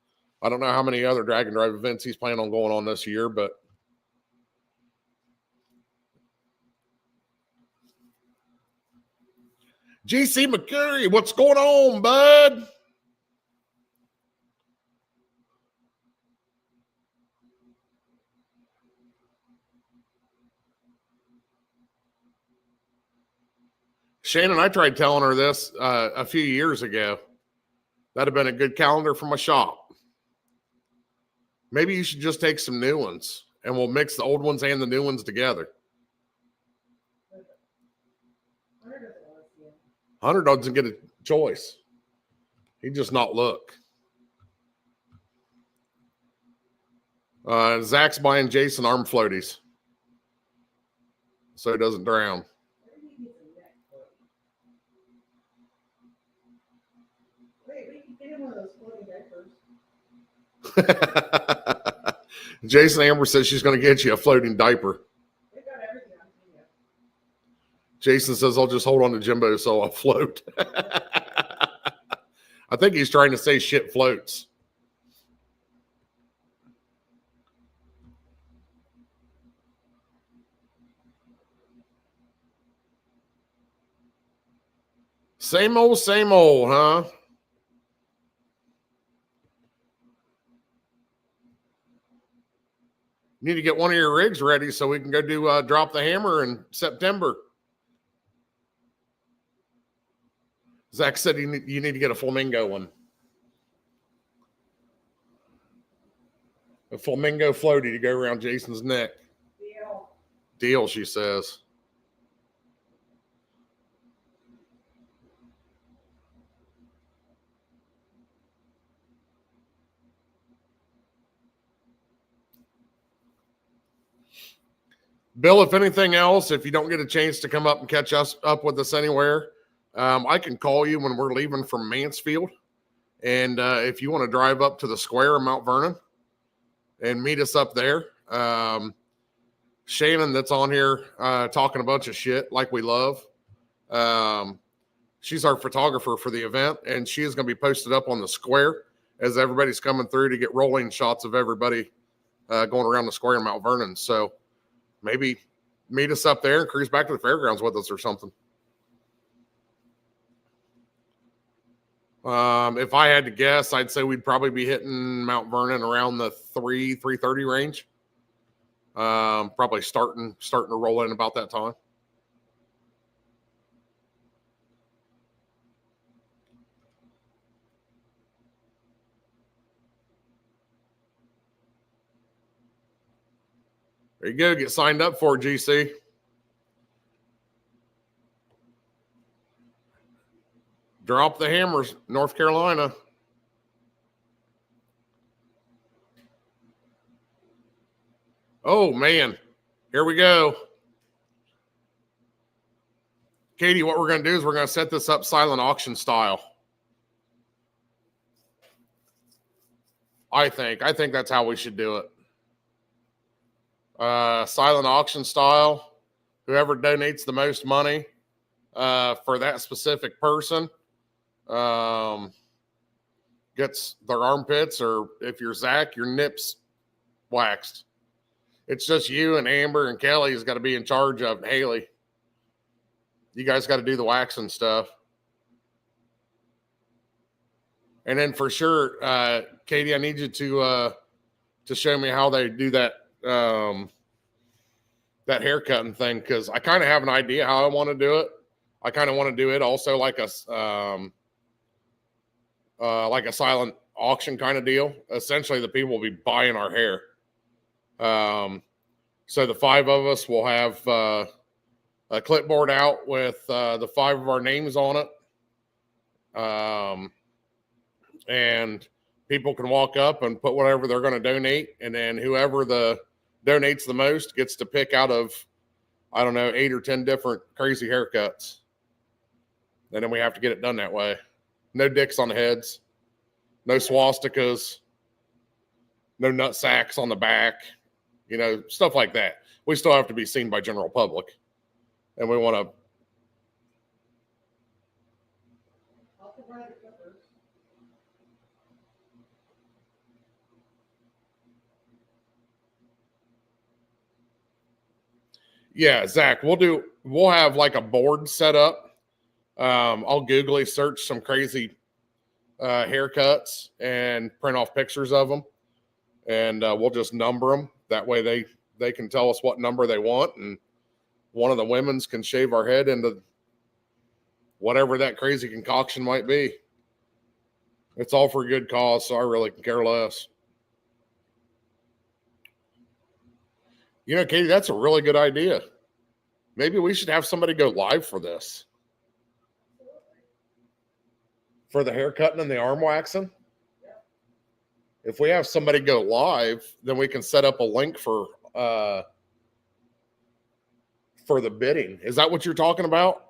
I don't know how many other Drag and Drive events he's planning on going on this year, but GC McCurry, what's going on, bud? Shannon, I tried telling her this a few years ago. That'd have been a good calendar for my shop. Maybe you should just take some new ones and we'll mix the old ones and the new ones together. Hunter doesn't get a choice. He just not look. Zach's buying Jason arm floaties so he doesn't drown. Jason Amber says she's going to get you a floating diaper. Jason says, I'll just hold on to Jimbo so I'll float. I think he's trying to say shit floats. Same old, huh? You need to get one of your rigs ready so we can go do Drop the Hammer in September. Zach said you need to get a flamingo one. A flamingo floaty to go around Jason's neck. Deal, she says. Bill, if anything else, if you don't get a chance to come up and catch us up with us anywhere, I can call you when we're leaving from Mansfield. And if you want to drive up to the square in Mount Vernon and meet us up there, Shannon, that's on here talking a bunch of shit like we love. She's our photographer for the event, and she is going to be posted up on the square as everybody's coming through to get rolling shots of everybody going around the square in Mount Vernon. So maybe meet us up there and cruise back to the fairgrounds with us or something. If I had to guess, I'd say we'd probably be hitting Mount Vernon around the 3:30 range. Probably starting to roll in about that time. There you go. Get signed up for it, GC. Drop the Hammers, North Carolina. Oh, man. Here we go. Katie, what we're going to do is we're going to set this up silent auction style. I think that's how we should do it. Silent auction style. Whoever donates the most money for that specific person gets their armpits, or if you're Zach, your nips waxed. It's just you and Amber and Kelly has got to be in charge of it. Haley, you guys got to do the waxing stuff. And then for sure, Katie, I need you to show me how they do that that haircutting thing, because I kind of have an idea how I want to do it. I kind of want to do it also like a silent auction kind of deal. Essentially, the people will be buying our hair. So the five of us will have a clipboard out with the five of our names on it. And people can walk up and put whatever they're going to donate. And then whoever donates the most gets to pick out of, 8 or 10 different crazy haircuts. And then we have to get it done that way. No dicks on the heads, no swastikas, no nut sacks on the back, stuff like that. We still have to be seen by general public. And we want to. Yeah, Zach, we'll have like a board set up I'll googly search some crazy haircuts and print off pictures of them, and we'll just number them. That way they can tell us what number they want, and one of the women's can shave our head into whatever that crazy concoction might be. It's all for a good cause, so I really can care less. You know, Katie, that's a really good idea. Maybe we should have somebody go live for this. For the haircutting and the arm waxing? If we have somebody go live, then we can set up a link for the bidding. Is that what you're talking about?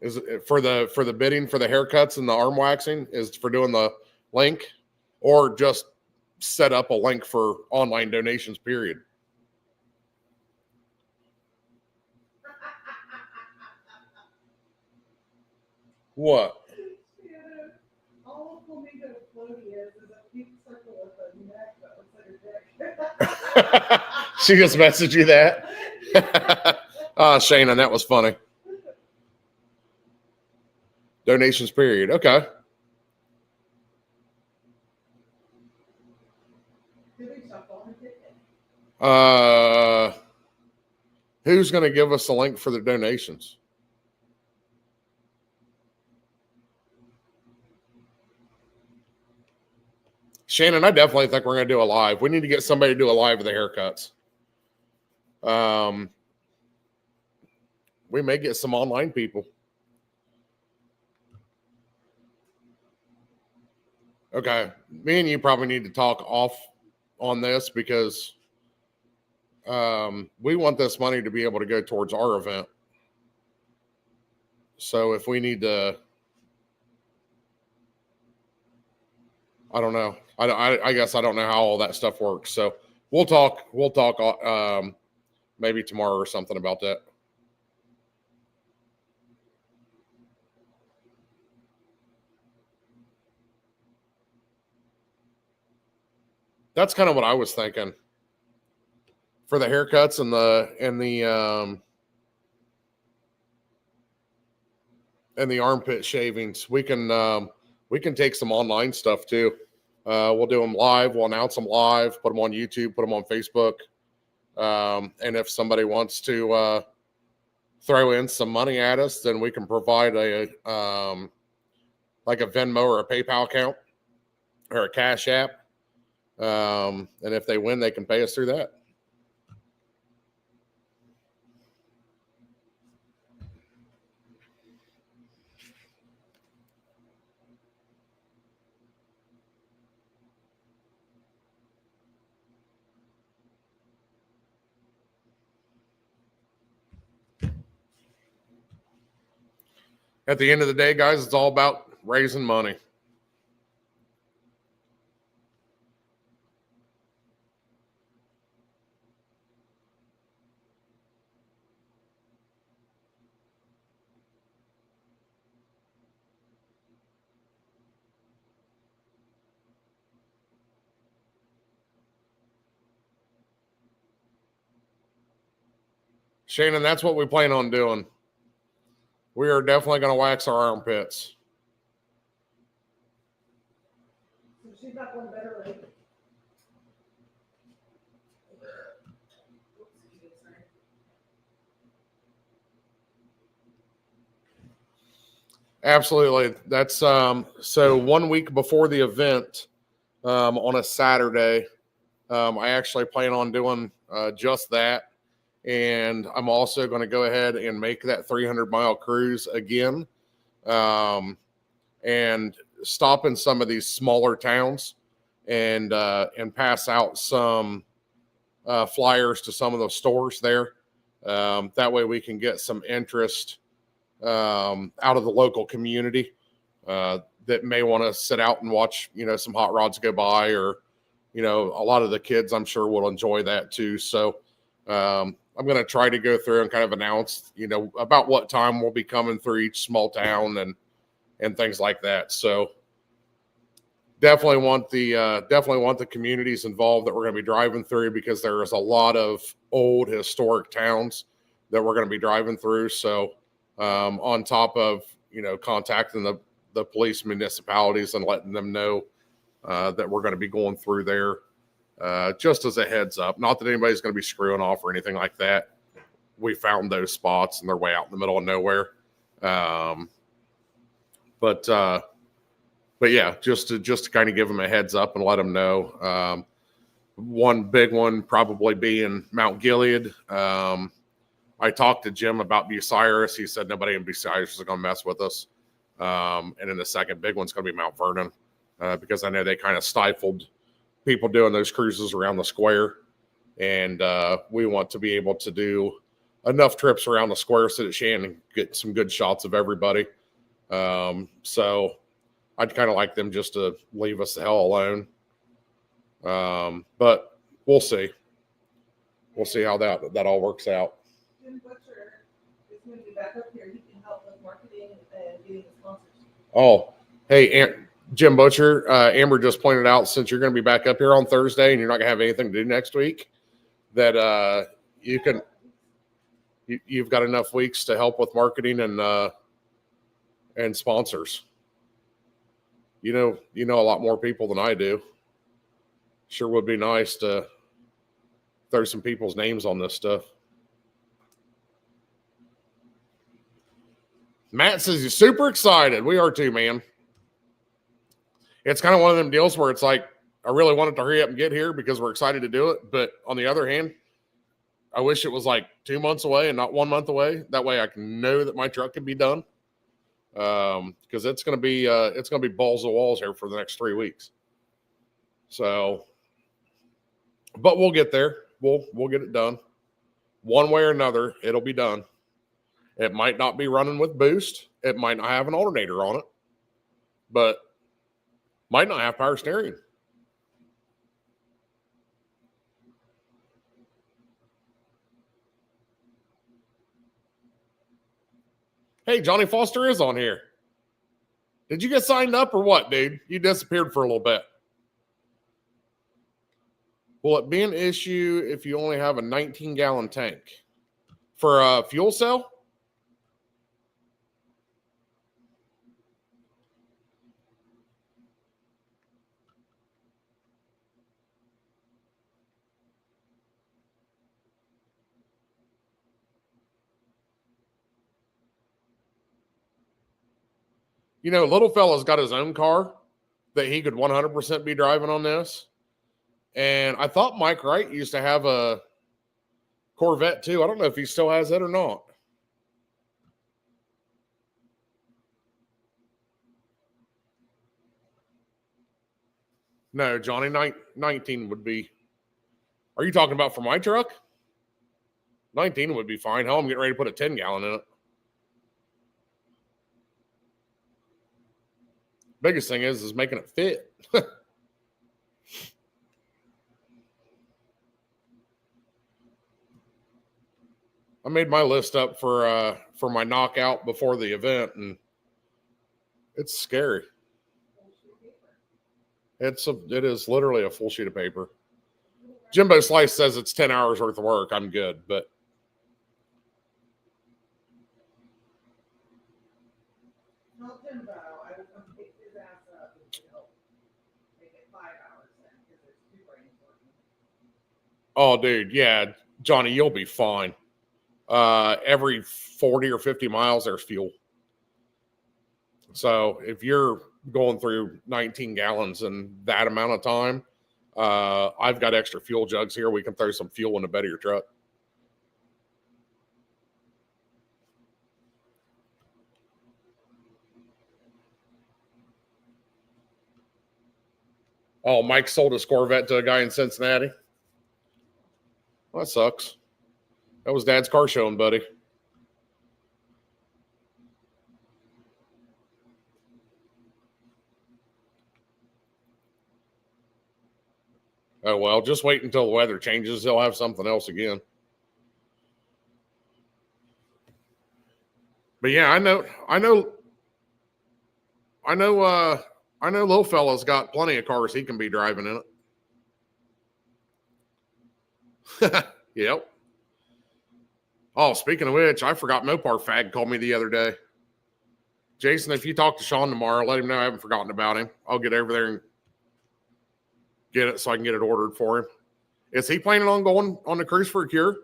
Is it for the bidding for the haircuts and the arm waxing is for doing the link, or just set up a link for online donations, period? What? All of Flamingo floaty is a pink circle with a neck that looks like a dick. She just messaged you that? Shana, that was funny. Donations, period. Okay. Who's going to give us a link for the donations? Shannon, I definitely think we're going to do a live. We need to get somebody to do a live of the haircuts. We may get some online people. Okay. Me and you probably need to talk off on this because we want this money to be able to go towards our event. So if we need to, I don't know. I guess I don't know how all that stuff works. So we'll talk maybe tomorrow or something about that. That's kind of what I was thinking for the haircuts and the armpit shavings. We can take some online stuff too. We'll do them live. We'll announce them live, put them on YouTube, put them on Facebook. And if somebody wants to throw in some money at us, then we can provide a like a Venmo or a PayPal account or a Cash App. And if they win, they can pay us through that. At the end of the day, guys, it's all about raising money. Shannon, that's what we plan on doing. We are definitely going to wax our armpits. So she's got one better way. Absolutely. That's so 1 week before the event, on a Saturday, I actually plan on doing just that. And I'm also going to go ahead and make that 300-mile cruise again, and stop in some of these smaller towns and pass out some flyers to some of those stores there. That way we can get some interest out of the local community that may want to sit out and watch, some hot rods go by, or, a lot of the kids I'm sure will enjoy that too. So I'm going to try to go through and kind of announce, about what time we'll be coming through each small town and things like that. So definitely want the communities involved that we're going to be driving through, because there is a lot of old historic towns that we're going to be driving through. So on top of contacting the police municipalities and letting them know that we're going to be going through there, just as a heads up. Not that anybody's going to be screwing off or anything like that. We found those spots and they're way out in the middle of nowhere. But yeah, just to kind of give them a heads up and let them know. One big one probably being Mount Gilead. I talked to Jim about Bucyrus. He said nobody in Bucyrus is going to mess with us. And then the second big one's going to be Mount Vernon, because I know they kind of stifled people doing those cruises around the square. And we want to be able to do enough trips around the square so that Shannon get some good shots of everybody. So I'd kind of like them just to leave us the hell alone. But we'll see. We'll see how that all works out. Jim Butcher is going to be back up here. He can help with marketing and getting the sponsors. Oh, hey, Jim Butcher, Amber just pointed out, since you're going to be back up here on Thursday and you're not going to have anything to do next week, that you've got enough weeks to help with marketing and sponsors. You know a lot more people than I do. Sure would be nice to throw some people's names on this stuff. Matt says he's super excited. We are too, man. It's kind of one of them deals where it's like, I really wanted to hurry up and get here because we're excited to do it. But on the other hand, I wish it was like 2 months away and not 1 month away. That way I can know that my truck can be done. Because it's going to be balls to walls here for the next 3 weeks. So, but we'll get there. We'll get it done. One way or another, it'll be done. It might not be running with boost. It might not have an alternator on it, but might not have power steering. Hey, Johnny Foster is on here. Did you get signed up or what, dude? You disappeared for a little bit. Will it be an issue if you only have a 19-gallon tank? For a fuel cell? Little fella's got his own car that he could 100% be driving on this. And I thought Mike Wright used to have a Corvette too. I don't know if he still has it or not. No, Johnny, 19 would be. Are you talking about for my truck? 19 would be fine. Hell, I'm getting ready to put a 10-gallon in it. Biggest thing is making it fit. I made my list up for my knockout before the event, and it's scary. It is literally a full sheet of paper. Jimbo Slice says it's 10 hours worth of work. I'm good, but Not Jimbo. I would come pick his ass up and help make it 5 hours then, because there's 2 brains working. oh, dude, yeah, Johnny, you'll be fine. Every 40 or 50 miles, there's fuel. So if you're going through 19 gallons in that amount of time, I've got extra fuel jugs here. We can throw some fuel in the bed of your truck. Oh, Mike sold his Corvette to a guy in Cincinnati. Well, that sucks. That was Dad's car showing, buddy. Oh, well, just wait until the weather changes. He'll have something else again. But yeah, I know I know little fella's got plenty of cars he can be driving in it. Yep. Oh, speaking of which, I forgot Mopar Fag called me the other day. Jason, if you talk to Sean tomorrow, let him know I haven't forgotten about him. I'll get over there and get it so I can get it ordered for him. Is he planning on going on the cruise for a cure?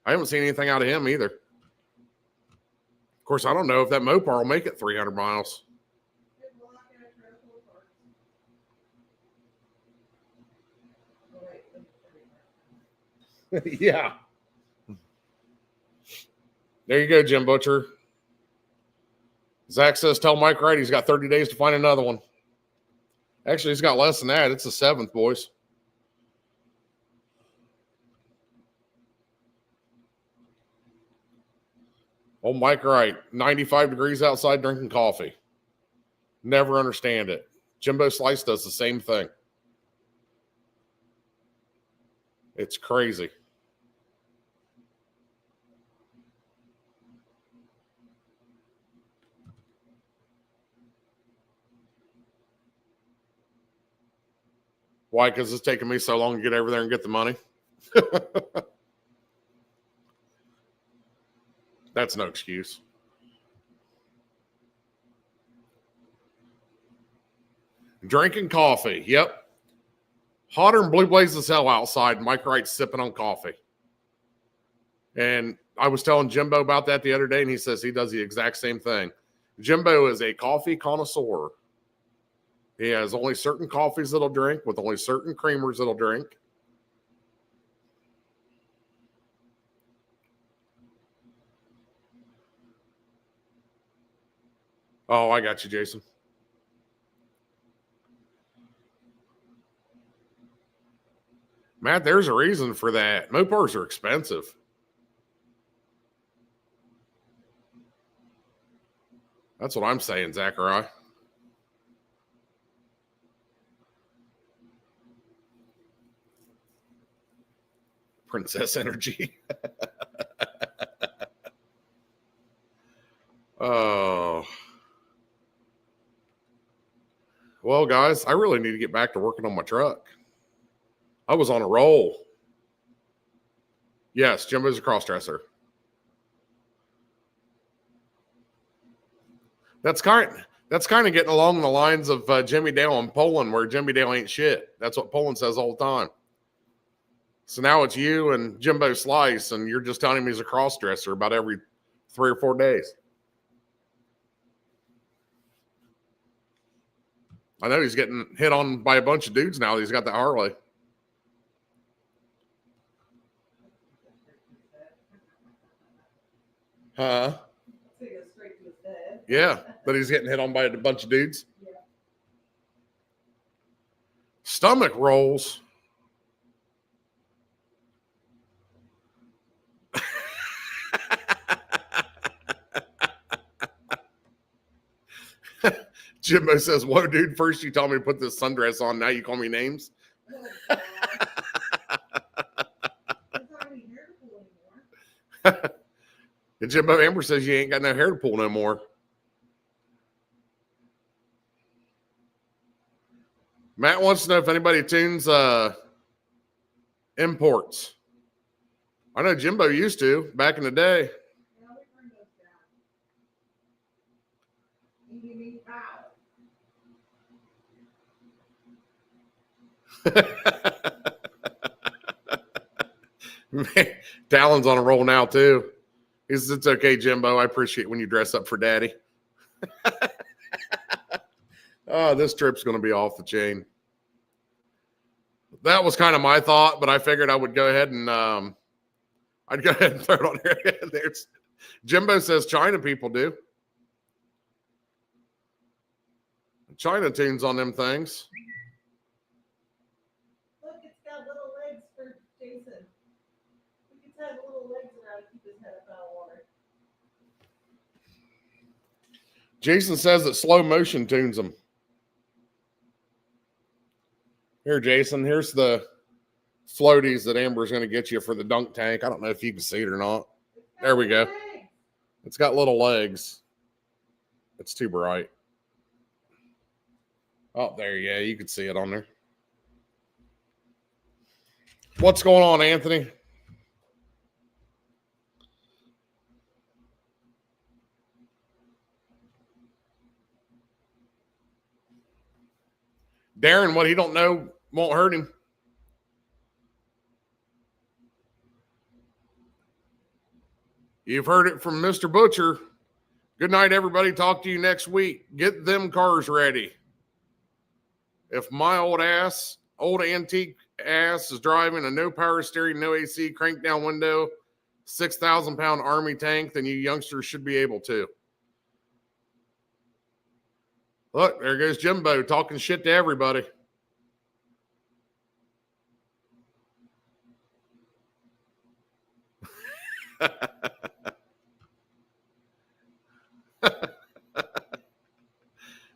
I haven't seen anything out of him either. Of course, I don't know if that Mopar will make it 300 miles. Yeah. There you go, Jim Butcher. Zach says, tell Mike Wright he's got 30 days to find another one. Actually, he's got less than that. It's the 7th, boys. Oh, Mike Wright, 95 degrees outside drinking coffee. Never understand it. Jimbo Slice does the same thing. It's crazy. Why? Because it's taking me so long to get over there and get the money. That's no excuse. Drinking coffee. Yep. Hotter than blue blazes hell outside. Mike Wright's sipping on coffee. And I was telling Jimbo about that the other day, and he says he does the exact same thing. Jimbo is a coffee connoisseur. He has only certain coffees that'll drink with only certain creamers that'll drink. Oh, I got you, Jason. Matt, there's a reason for that. Mopars are expensive. That's what I'm saying, Zachariah. Princess energy. Oh. Well, guys, I really need to get back to working on my truck. I was on a roll. Yes, Jimbo's a cross-dresser. That's kind of getting along the lines of Jimmy Dale in Poland, where Jimmy Dale ain't shit. That's what Poland says all the time. So now it's you and Jimbo Slice, and you're just telling him he's a cross-dresser about every 3 or 4 days. I know he's getting hit on by a bunch of dudes now. He's got the Harley. Huh? Yeah, but he's getting hit on by a bunch of dudes. Yeah. Stomach rolls. Jimbo says, whoa, dude, first you told me to put this sundress on, now you call me names? And Jimbo Amber says you ain't got no hair to pull no more. Matt wants to know if anybody tunes imports. I know Jimbo used to back in the day. Talon's on a roll now too. He says, it's okay, Jimbo. I appreciate when you dress up for daddy. Oh, this trip's going to be off the chain. That was kind of my thought, but I figured I would go ahead and I'd go ahead and throw it on here. There's Jimbo says China people do. China tunes on them things. Look, it's got little legs for Jason. He can have little legs around to keep his head up out of water. Jason says that slow motion tunes them. Here, Jason, here's the floaties that Amber's going to get you for the dunk tank. I don't know if you can see it or not. There we go. It's got little legs. It's too bright. Oh, there, yeah, you can see it on there. What's going on, Anthony? Darren, what he don't know won't hurt him. You've heard it from Mr. Butcher. Good night, everybody. Talk to you next week. Get them cars ready. If my old antique ass is driving a no power steering, no AC, crank down window, 6,000 pound Army tank, then you youngsters should be able to. Look, there goes Jimbo talking shit to everybody.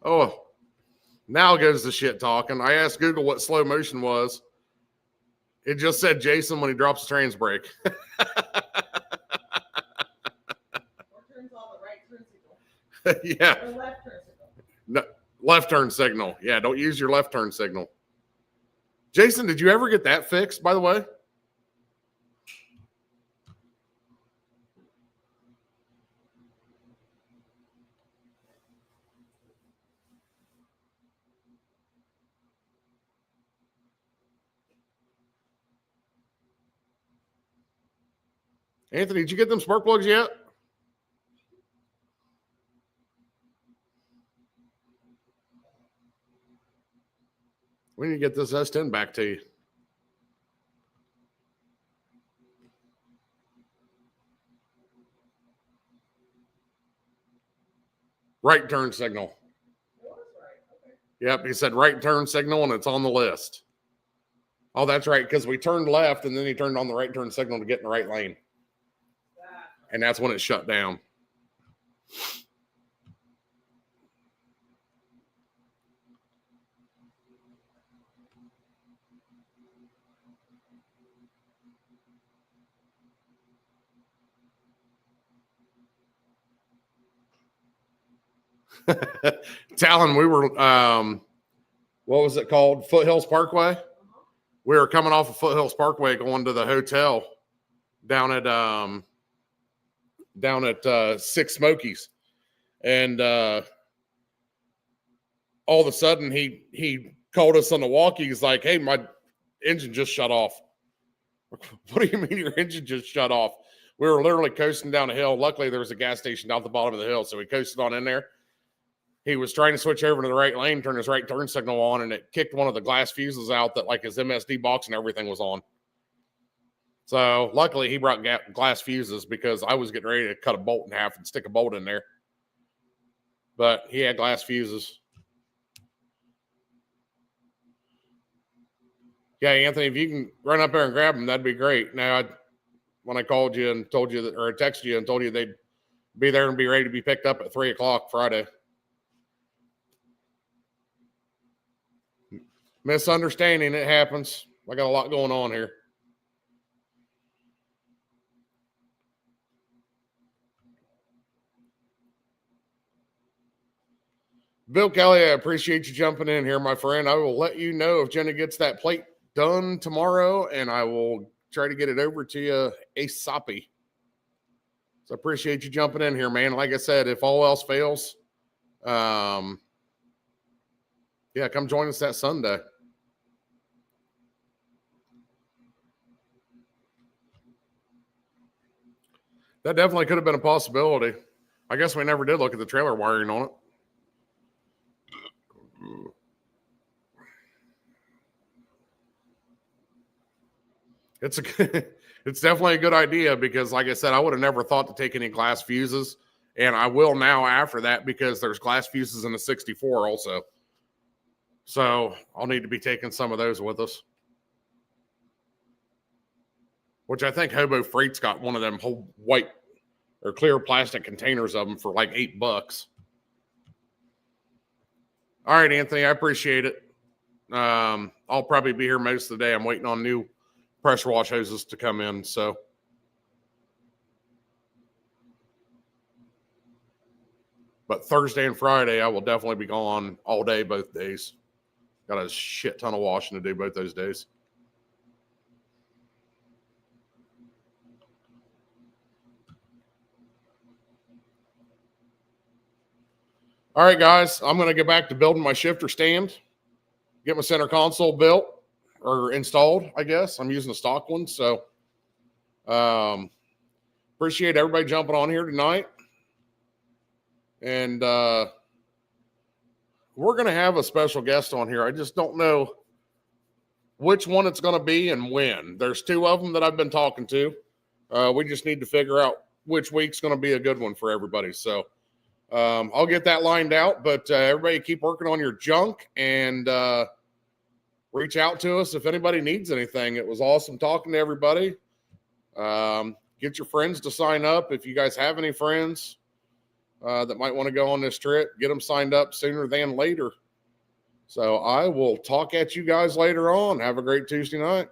Oh, now goes the shit talking. I asked Google what slow motion was. It just said Jason when he drops the trans brake. Or turns on the right turn signal. Yeah. Or left turn signal. No, left turn signal. Yeah, don't use your left turn signal. Jason, did you ever get that fixed, by the way? Anthony, did you get them spark plugs yet? We need to get this S10 back to you. Right turn signal. It was right. Okay. Yep, he said right turn signal, and it's on the list. Oh, that's right, because we turned left, and then he turned on the right turn signal to get in the right lane. And that's when it shut down. Talon, we were, what was it called? Foothills Parkway. We were coming off of Foothills Parkway going to the hotel down at Six Smokies, and all of a sudden he called us on the walkie. He's like, "Hey, my engine just shut off." What do you mean your engine just shut off? We were literally coasting down a hill. Luckily, there was a gas station down at the bottom of the hill, so we coasted on in there. He was trying to switch over to the right lane, turn his right turn signal on, and it kicked one of the glass fuses out that like his MSD box and everything was on. So luckily he brought glass fuses because I was getting ready to cut a bolt in half and stick a bolt in there. But he had glass fuses. Yeah, Anthony, if you can run up there and grab them, that'd be great. Now, when I called you and told you that, or I texted you and told you they'd be there and be ready to be picked up at 3 o'clock Friday. Misunderstanding, it happens. I got a lot going on here. Bill Kelly, I appreciate you jumping in here, my friend. I will let you know if Jenna gets that plate done tomorrow, and I will try to get it over to you ASAP. So I appreciate you jumping in here, man. Like I said, if all else fails, yeah, come join us that Sunday. That definitely could have been a possibility. I guess we never did look at the trailer wiring on it. It's definitely a good idea because, like I said, I would have never thought to take any glass fuses, and I will now after that because there's glass fuses in the 64 also. So I'll need to be taking some of those with us. Which I think Hobo Freight's got one of them whole white or clear plastic containers of them for like $8. All right, Anthony, I appreciate it. I'll probably be here most of the day. I'm waiting on new pressure wash hoses to come in. So, but Thursday and Friday, I will definitely be gone all day, both days. Got a shit ton of washing to do both those days. All right, guys, I'm going to get back to building my shifter stand, get my center console built or installed, I guess. I'm using a stock one. So appreciate everybody jumping on here tonight. And we're going to have a special guest on here. I just don't know which one it's going to be and when. There's two of them that I've been talking to. We just need to figure out which week's going to be a good one for everybody. So I'll get that lined out, but everybody keep working on your junk and reach out to us if anybody needs anything. It was awesome talking to everybody. Get your friends to sign up. If you guys have any friends that might want to go on this trip, get them signed up sooner than later. So I will talk at you guys later on. Have a great Tuesday night.